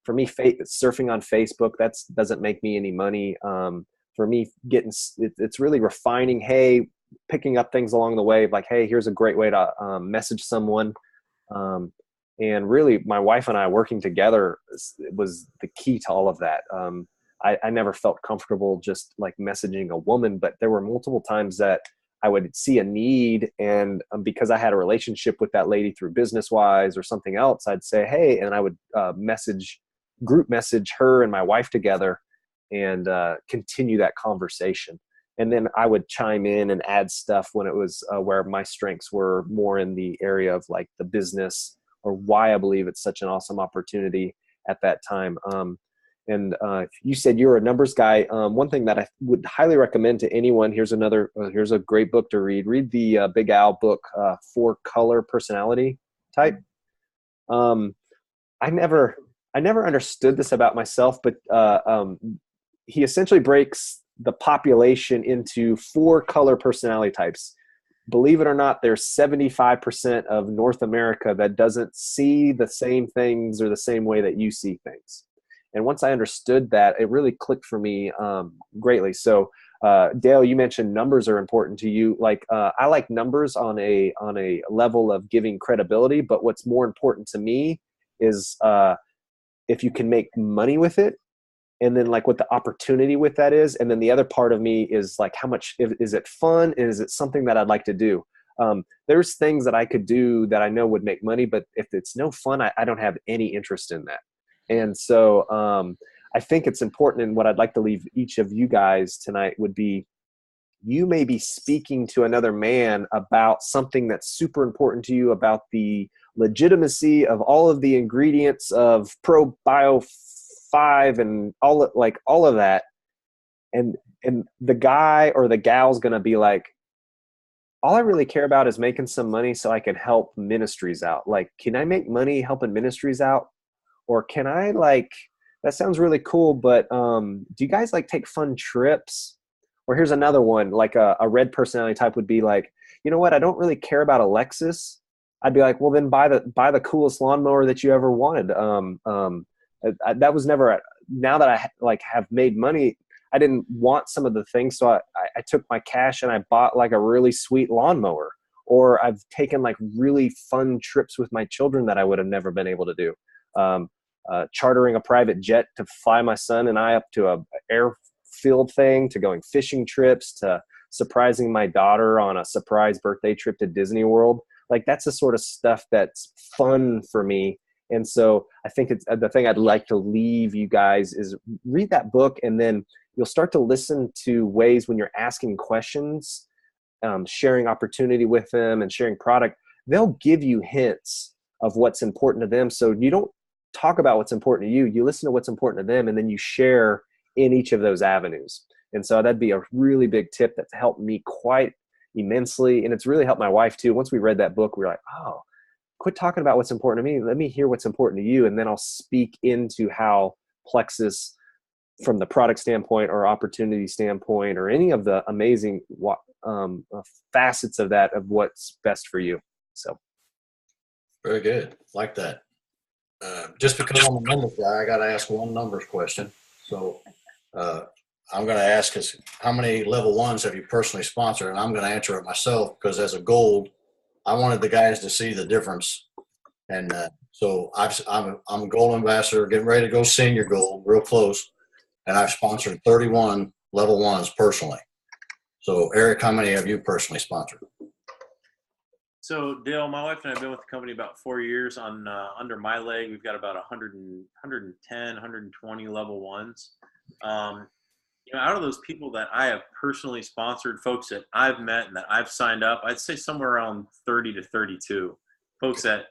for me, surfing on Facebook, that doesn't make me any money. For me, it's really refining, picking up things along the way, like, hey, here's a great way to message someone. And really, my wife and I working together was the key to all of that. I never felt comfortable just like messaging a woman, but there were multiple times that I would see a need, and because I had a relationship with that lady through business-wise or something else, I'd say, hey, and I would group message her and my wife together and continue that conversation. And then I would chime in and add stuff when it was where my strengths were more in the area of like the business or why I believe it's such an awesome opportunity at that time. And you said you're a numbers guy. One thing that I would highly recommend to anyone, here's a great book to read. Read the Big Al book, 4-Color Personality Type. I never understood this about myself, but he essentially breaks the population into 4-color personality types. Believe it or not, there's 75% of North America that doesn't see the same things or the same way that you see things. And once I understood that, it really clicked for me greatly. So, Dale, you mentioned numbers are important to you. Like, I like numbers on a level of giving credibility, but what's more important to me is if you can make money with it, and then like what the opportunity with that is. And then the other part of me is like, how much is it fun? And is it something that I'd like to do? There's things that I could do that I know would make money, but if it's no fun, I don't have any interest in that. And so I think it's important, and what I'd like to leave each of you guys tonight would be, you may be speaking to another man about something that's super important to you, about the legitimacy of all of the ingredients of ProBio 5 and all of that. And the guy or the gal's going to be like, all I really care about is making some money so I can help ministries out. Like, can I make money helping ministries out? Or can I like, that sounds really cool, but do you guys like take fun trips? Or here's another one, like a red personality type would be like, you know what? I don't really care about a Lexus. I'd be like, well, then buy the coolest lawnmower that you ever wanted. That was never, now that I like have made money, I didn't want some of the things. So I took my cash and I bought like a really sweet lawnmower. Or I've taken like really fun trips with my children that I would have never been able to do. Chartering a private jet to fly my son and I up to a airfield thing, to going fishing trips, to surprising my daughter on a surprise birthday trip to Disney World. Like, that's the sort of stuff that's fun for me. And so I think it's the thing I'd like to leave you guys is read that book, and then you'll start to listen to ways when you're asking questions, sharing opportunity with them and sharing product, they'll give you hints of what's important to them. So you don't talk about what's important to you, you listen to what's important to them, and then you share in each of those avenues. And so that'd be a really big tip that's helped me quite immensely. And it's really helped my wife too. Once we read that book, we were like, oh, quit talking about what's important to me. Let me hear what's important to you. And then I'll speak into how Plexus, from the product standpoint or opportunity standpoint, or any of the amazing facets of that, of what's best for you. So. Very good. Like that. Just because I'm a numbers guy, I got to ask one numbers question. So I'm going to ask is, how many level ones have you personally sponsored? And I'm going to answer it myself, because as a gold, I wanted the guys to see the difference. And so I'm a gold ambassador, getting ready to go senior gold, real close. And I've sponsored 31 level ones personally. So Eric, how many have you personally sponsored? So Dale, my wife and I have been with the company about 4 years. On under my leg, we've got about 110, 120 level ones. Out of those people that I have personally sponsored, folks that I've met and that I've signed up, I'd say somewhere around 30 to 32 folks that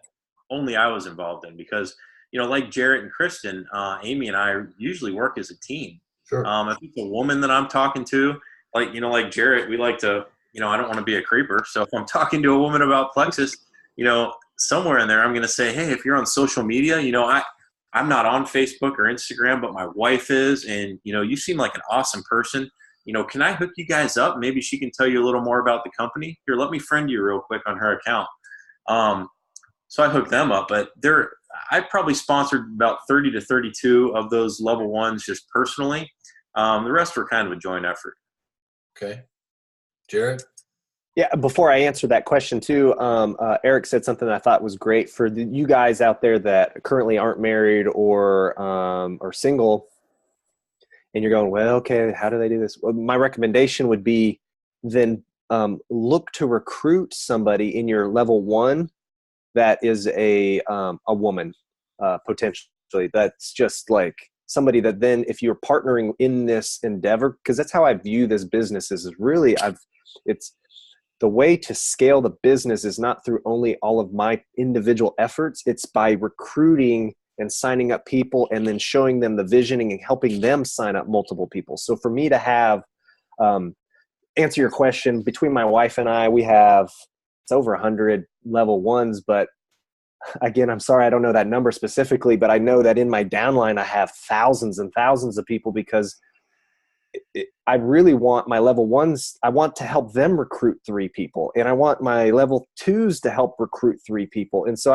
only I was involved in, because, like Jarrett and Kristen, Amy and I usually work as a team. Sure. If it's a woman that I'm talking to, like Jarrett, we like to, I don't want to be a creeper. So if I'm talking to a woman about Plexus, somewhere in there, I'm going to say, hey, if you're on social media, I'm not on Facebook or Instagram, but my wife is. And, you seem like an awesome person. Can I hook you guys up? Maybe she can tell you a little more about the company. Here, let me friend you real quick on her account. So I hooked them up, but I probably sponsored about 30 to 32 of those level ones just personally. The rest were kind of a joint effort. Okay. Jared? Yeah, before I answer that question too, Eric said something that I thought was great for you guys out there that currently aren't married or single, and you're going, well, okay, how do they do this? Well, my recommendation would be then look to recruit somebody in your level one that is a woman, potentially. That's just like somebody that then, if you're partnering in this endeavor, because that's how I view this business is really it's the way to scale the business is not through only all of my individual efforts. It's by recruiting and signing up people and then showing them the visioning and helping them sign up multiple people. So for me to have, answer your question, between my wife and I, we have, it's over 100 level ones, but again, I'm sorry, I don't know that number specifically, but I know that in my downline, I have thousands and thousands of people, because I really want my level ones, I want to help them recruit 3 people, and I want my level 2s to help recruit 3 people. And so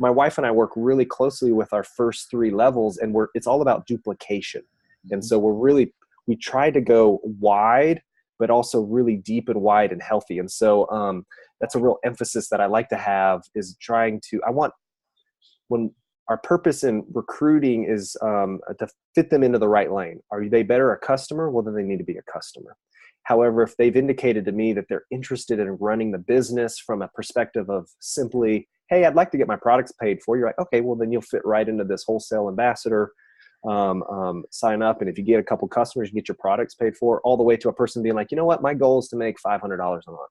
my wife and I work really closely with our first 3 levels, and it's all about duplication. Mm-hmm. And so we try to go wide, but also really deep and wide and healthy. And so that's a real emphasis that I like to have, is when our purpose in recruiting is to fit them into the right lane. Are they better a customer? Well, then they need to be a customer. However, if they've indicated to me that they're interested in running the business from a perspective of simply, hey, I'd like to get my products paid for, you're like, okay, well, then you'll fit right into this wholesale ambassador, sign up. And if you get a couple customers, you get your products paid for, all the way to a person being like, you know what, my goal is to make $500 a month,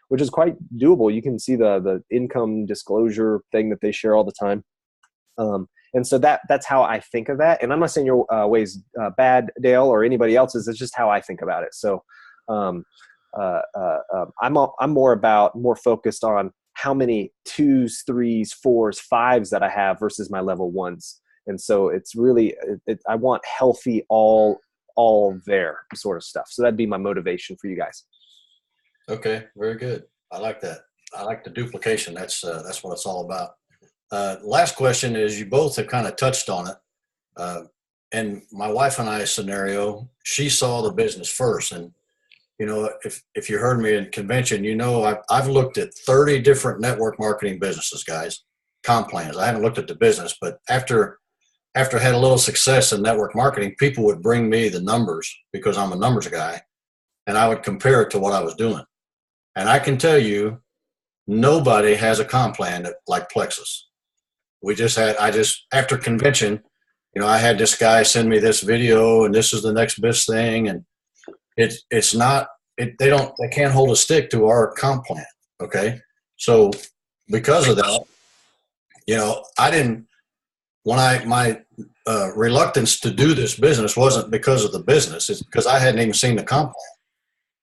which is quite doable. You can see the income disclosure thing that they share all the time. And so that's how I think of that. And I'm not saying your way's bad, Dale, or anybody else's. It's just how I think about it. So I'm more focused on how many 2s, 3s, 4s, 5s that I have versus my level 1s. And so it's really, I want healthy all there sort of stuff. So that'd be my motivation for you guys. Okay, very good. I like that. I like the duplication. That's what it's all about. Last question is, you both have kind of touched on it. And my wife and I's scenario, she saw the business first. And, you know, if you heard me in convention, you know, I've looked at 30 different network marketing businesses, guys, comp plans. I haven't looked at the business, but after I had a little success in network marketing, people would bring me the numbers because I'm a numbers guy, and I would compare it to what I was doing. And I can tell you, nobody has a comp plan like Plexus. After convention, you know, I had this guy send me this video, and this is the next best thing. And they can't hold a stick to our comp plan. Okay. So because of that, you know, my reluctance to do this business wasn't because of the business. It's because I hadn't even seen the comp plan.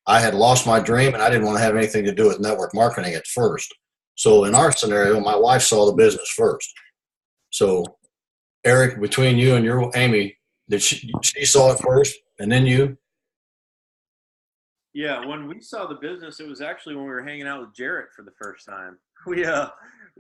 I had lost my dream, and I didn't want to have anything to do with network marketing at first. So in our scenario, my wife saw the business first. So Eric, between you and your Amy, she saw it first and then you? Yeah, when we saw the business, it was actually when we were hanging out with Jarrett for the first time. We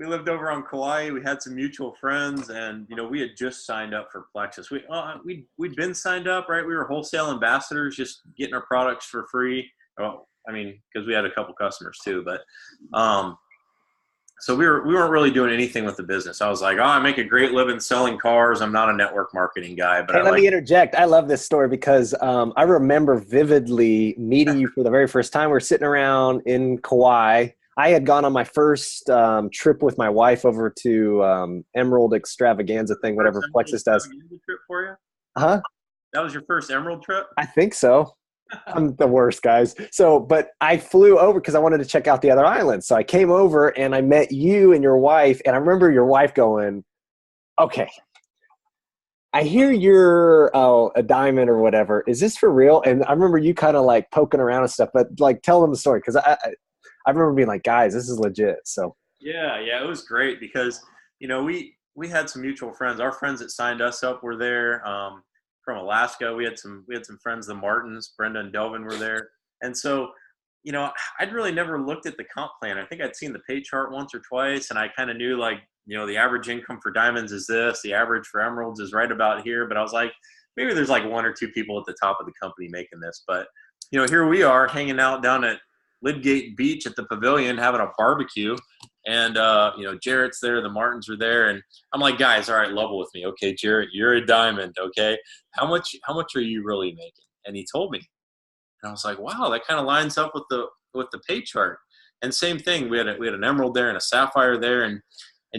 lived over on Kauai. We had some mutual friends, and you know, we had just signed up for Plexus. We'd been signed up, right? We were wholesale ambassadors, just getting our products for free. Well, I mean, because we had a couple customers too, but so we weren't really doing anything with the business. I was like, oh, I make a great living selling cars. I'm not a network marketing guy, but let me interject. I love this story because I remember vividly meeting you for the very first time. We were sitting around in Kauai. I had gone on my first trip with my wife over to Emerald Extravaganza thing, whatever Plexus does. Trip for you? Huh? That was your first Emerald trip? I think so. I'm the worst, guys. So, but I flew over because I wanted to check out the other islands. So I came over and I met you and your wife. And I remember your wife going, okay, I hear you're a diamond or whatever. Is this for real? And I remember you kind of like poking around and stuff, but like tell them the story. Cause I remember being like, guys, this is legit. So yeah, it was great because, you know, we had some mutual friends. Our friends that signed us up were there. From Alaska, we had some friends, the Martins, Brenda and Delvin were there. And so, you know, I'd really never looked at the comp plan. I think I'd seen the pay chart once or twice, and I kind of knew, like, you know, the average income for diamonds is this, the average for emeralds is right about here. But I was like, maybe there's like one or two people at the top of the company making this. But, you know, here we are hanging out down at Lidgate Beach at the pavilion having a barbecue. And, you know, Jarrett's there, the Martins are there. And I'm like, guys, all right, level with me. Okay, Jarrett, you're a diamond, okay? How much are you really making? And he told me. And I was like, wow, that kind of lines up with the pay chart. And same thing, we had an emerald there and a sapphire there. And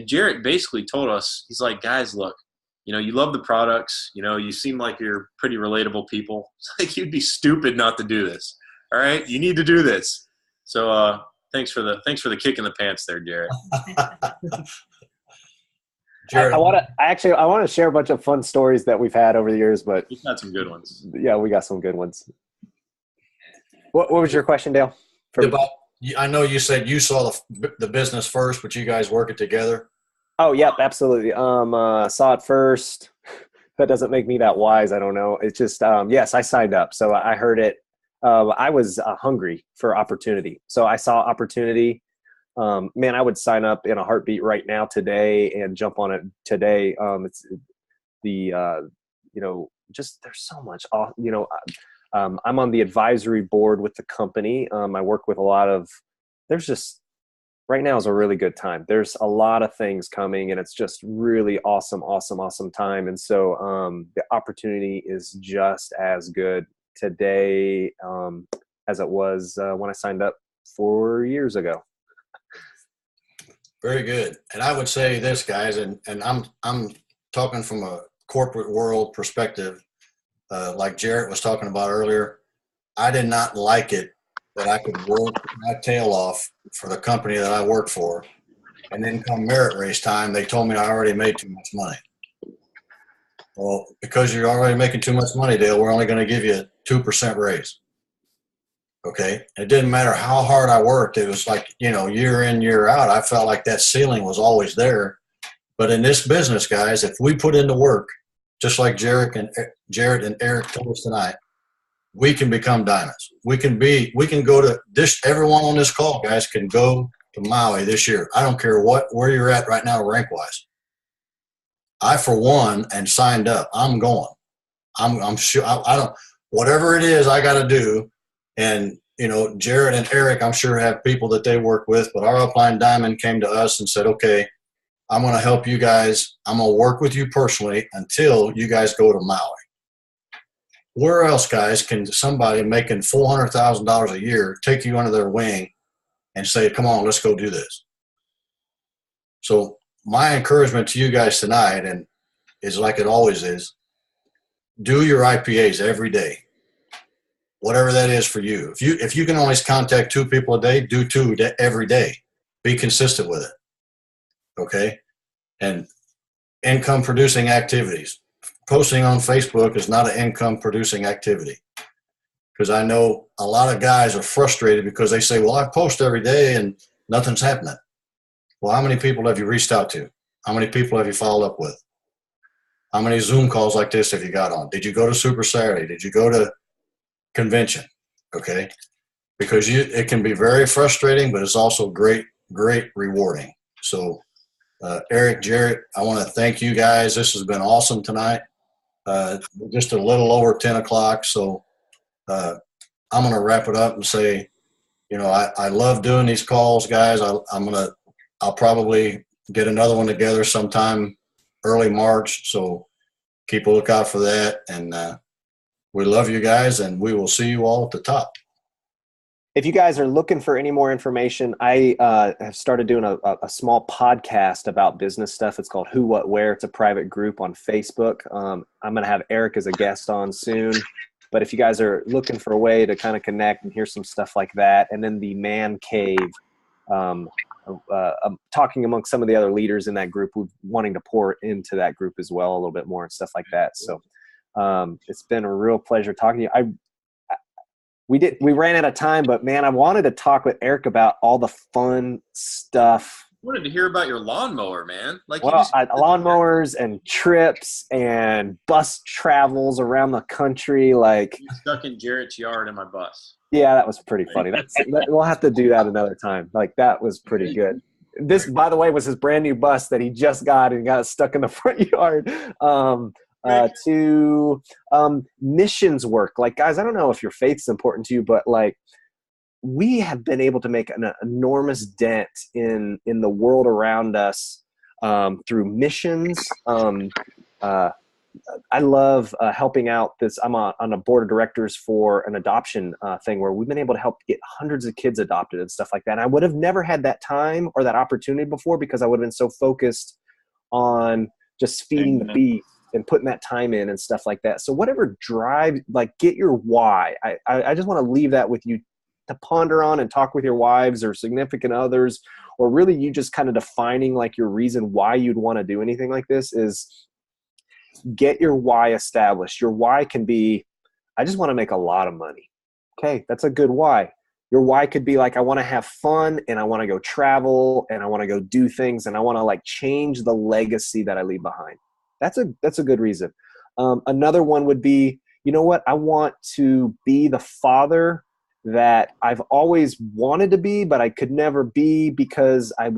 Jarrett basically told us, he's like, guys, look, you know, you love the products. You know, you seem like you're pretty relatable people. It's like, you'd be stupid not to do this. All right, you need to do this. So, thanks for the kick in the pants there, Jarrett. Jarrett, I want to share a bunch of fun stories that we've had over the years, but we've had some good ones. Yeah, we got some good ones. What was your question, Dale? I know you said you saw the business first, but you guys work it together. Oh, yep, absolutely. Saw it first. That doesn't make me that wise. I don't know. It's just yes, I signed up, so I heard it. I was hungry for opportunity. So I saw opportunity. Man, I would sign up in a heartbeat right now today and jump on it today. It's the, you know, just there's so much, you know, I'm on the advisory board with the company. I work with a lot of, right now is a really good time. There's a lot of things coming and it's just really awesome time. And so the opportunity is just as good today as it was when I signed up 4 years ago. Very good. And I would say this, guys, and I'm talking from a corporate world perspective, like Jarrett was talking about earlier. I did not like it that I could work my tail off for the company that I work for, and then come merit race time, they told me I already made too much money. Well, because you're already making too much money, Dale, we're only going to give you a 2% raise. Okay. It didn't matter how hard I worked. It was like, year in, year out, I felt like that ceiling was always there. But in this business, guys, if we put in the work, just like Jared and Eric told us tonight, we can become diamonds. We can go to this. Everyone on this call, guys, can go to Maui this year. I don't care where you're at right now, rank wise. I, for one, and signed up. I'm going. I'm sure. I don't. Whatever it is, I got to do. And Jared and Eric, I'm sure have people that they work with. But our upline diamond came to us and said, "Okay, I'm going to help you guys. I'm going to work with you personally until you guys go to Maui." Where else, guys, can somebody making $400,000 a year take you under their wing and say, "Come on, let's go do this"? So my encouragement to you guys tonight, and is like it always is, do your IPAs every day, whatever that is for you. If you can always contact 2 people a day, do 2 every day. Be consistent with it, okay? And income producing activities. Posting on Facebook is not an income producing activity, because I know a lot of guys are frustrated because they say, "Well, I post every day and nothing's happening." Well, how many people have you reached out to? How many people have you followed up with? How many Zoom calls like this have you got on? Did you go to Super Saturday? Did you go to convention? Okay. Because it can be very frustrating, but it's also great rewarding. So, Eric, Jarrett, I want to thank you guys. This has been awesome tonight. Just a little over 10 o'clock. So, I'm going to wrap it up and say, I love doing these calls, guys. I'll probably get another one together sometime early March. So keep a lookout for that. And we love you guys, and we will see you all at the top. If you guys are looking for any more information, I have started doing a small podcast about business stuff. It's called Who, What, Where. It's a private group on Facebook. I'm going to have Eric as a guest on soon. But if you guys are looking for a way to kind of connect and hear some stuff like that, and then the Man Cave, I'm talking amongst some of the other leaders in that group, wanting to pour into that group as well a little bit more and stuff like that. So it's been a real pleasure talking to you. We ran out of time, but man, I wanted to talk with Eric about all the fun stuff. I wanted to hear about your lawnmower, man. Lawnmowers and trips and bus travels around the country. Like, stuck in Jarrett's yard in my bus. Yeah, that was pretty funny. We'll have to do that another time. Like, that was pretty good. This, by the way, was his brand new bus that he just got and got stuck in the front yard. To missions work. Like, guys, I don't know if your faith's important to you, but like, we have been able to make an enormous dent in the world around us through missions. I love helping out this. I'm on a board of directors for an adoption thing where we've been able to help get hundreds of kids adopted and stuff like that. And I would have never had that time or that opportunity before because I would have been so focused on just feeding the beast and putting that time in and stuff like that. So whatever drive, like, get your why. I just want to leave that with you to ponder on and talk with your wives or significant others, or really you just kind of defining like your reason why you'd want to do anything like this is get your why established. Your why can be, I just want to make a lot of money. Okay, that's a good why. Your why could be like, I want to have fun and I want to go travel and I want to go do things and I want to like change the legacy that I leave behind. That's a good reason. Another one would be, you know what? I want to be the father that I've always wanted to be, but I could never be because I've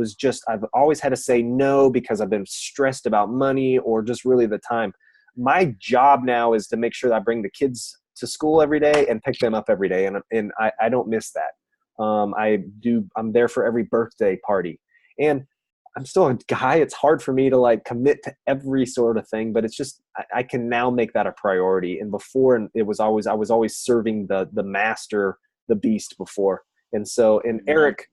always had to say no because I've been stressed about money or just really the time. My job now is to make sure that I bring the kids to school every day and pick them up every day. And I don't miss that. I'm there for every birthday party, and I'm still a guy. It's hard for me to like commit to every sort of thing, but it's just, I can now make that a priority. And before, I was always serving the master, the beast before. And so, and Eric,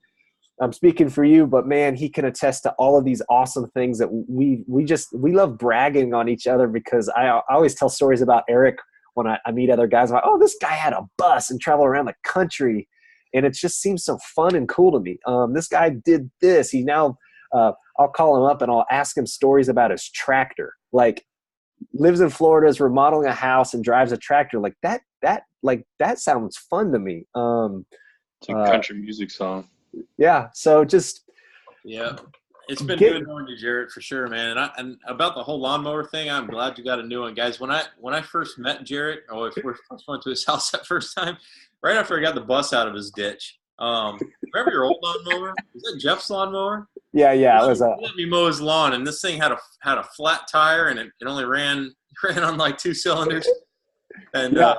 I'm speaking for you, but man, he can attest to all of these awesome things that we love bragging on each other, because I always tell stories about Eric when I meet other guys. I'm like, oh, this guy had a bus and traveled around the country. And it just seems so fun and cool to me. This guy did this. He now, I'll call him up and I'll ask him stories about his tractor. Like, lives in Florida, is remodeling a house and drives a tractor. Like that like that sounds fun to me. It's a country music song. Yeah. So just yeah. It's been good knowing you, Jarrett, for sure, man. And about the whole lawnmower thing, I'm glad you got a new one, guys. When I first met Jarrett, or if we first went to his house that first time, right after I got the bus out of his ditch. Remember your old lawnmower? Was that Jeff's lawnmower? Yeah. It was he let me mow his lawn, and this thing had a flat tire, and it only ran on like 2 cylinders. And yeah,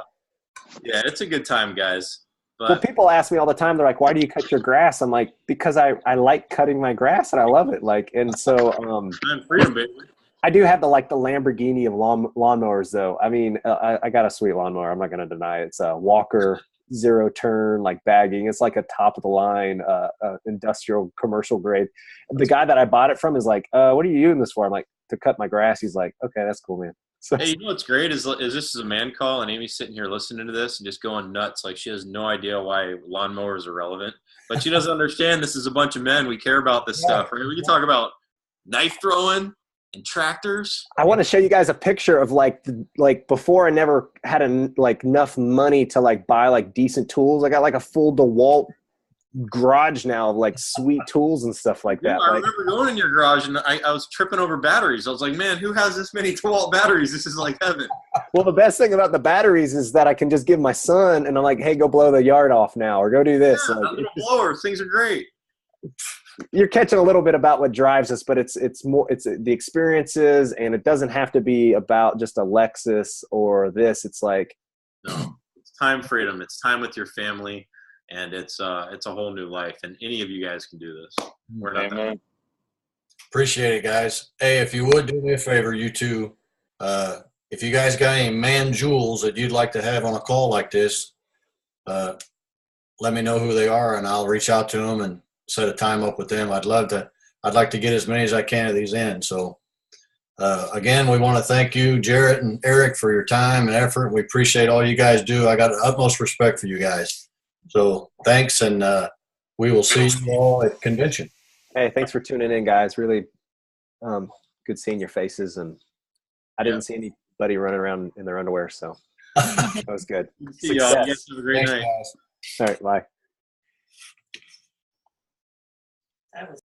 it's a good time, guys. But, well, people ask me all the time. They're like, "Why do you cut your grass?" I'm like, "Because I like cutting my grass and I love it." Like, and so freedom, baby. I do have the Lamborghini of lawnmowers, though. I mean, I got a sweet lawnmower. I'm not going to deny it. It's a Walker 0 turn, like bagging. It's like a top of the line, industrial commercial grade. The guy that I bought it from is like, "What are you using this for?" I'm like, "To cut my grass." He's like, "Okay, that's cool, man." So, hey, you know what's great is this is a man call, and Amy's sitting here listening to this and just going nuts. Like she has no idea why lawnmowers are relevant, but she doesn't understand this is a bunch of men. We care about this stuff, right? We can talk about knife throwing and tractors. I want to show you guys a picture of like before I never had enough money to like buy like decent tools. I got like a full DeWalt garage now of like sweet tools and stuff like that. I remember going in your garage and I was tripping over batteries. I was like, man, who has this many DeWalt batteries? This is like heaven. Well, the best thing about the batteries is that I can just give my son and I'm like, hey, go blow the yard off now or go do this. Yeah, like, little blowers, things are great. You're catching a little bit about what drives us, but it's the experiences, and it doesn't have to be about just a Lexus or this. It's like, no, it's time freedom. It's time with your family. And it's a whole new life, and any of you guys can do this. We're not done. Appreciate it, guys. Hey, if you would do me a favor, you two, if you guys got any man jewels that you'd like to have on a call like this, let me know who they are, and I'll reach out to them and set a time up with them. I'd like to get as many as I can of these in. So, again, we want to thank you, Jarrett and Eric, for your time and effort. We appreciate all you guys do. I got the utmost respect for you guys. So thanks, and we will see you all at convention. Hey, thanks for tuning in, guys. Really good seeing your faces, and I didn't see anybody running around in their underwear, so that was good. See y'all. You guys have a great night. Guys. All right, bye.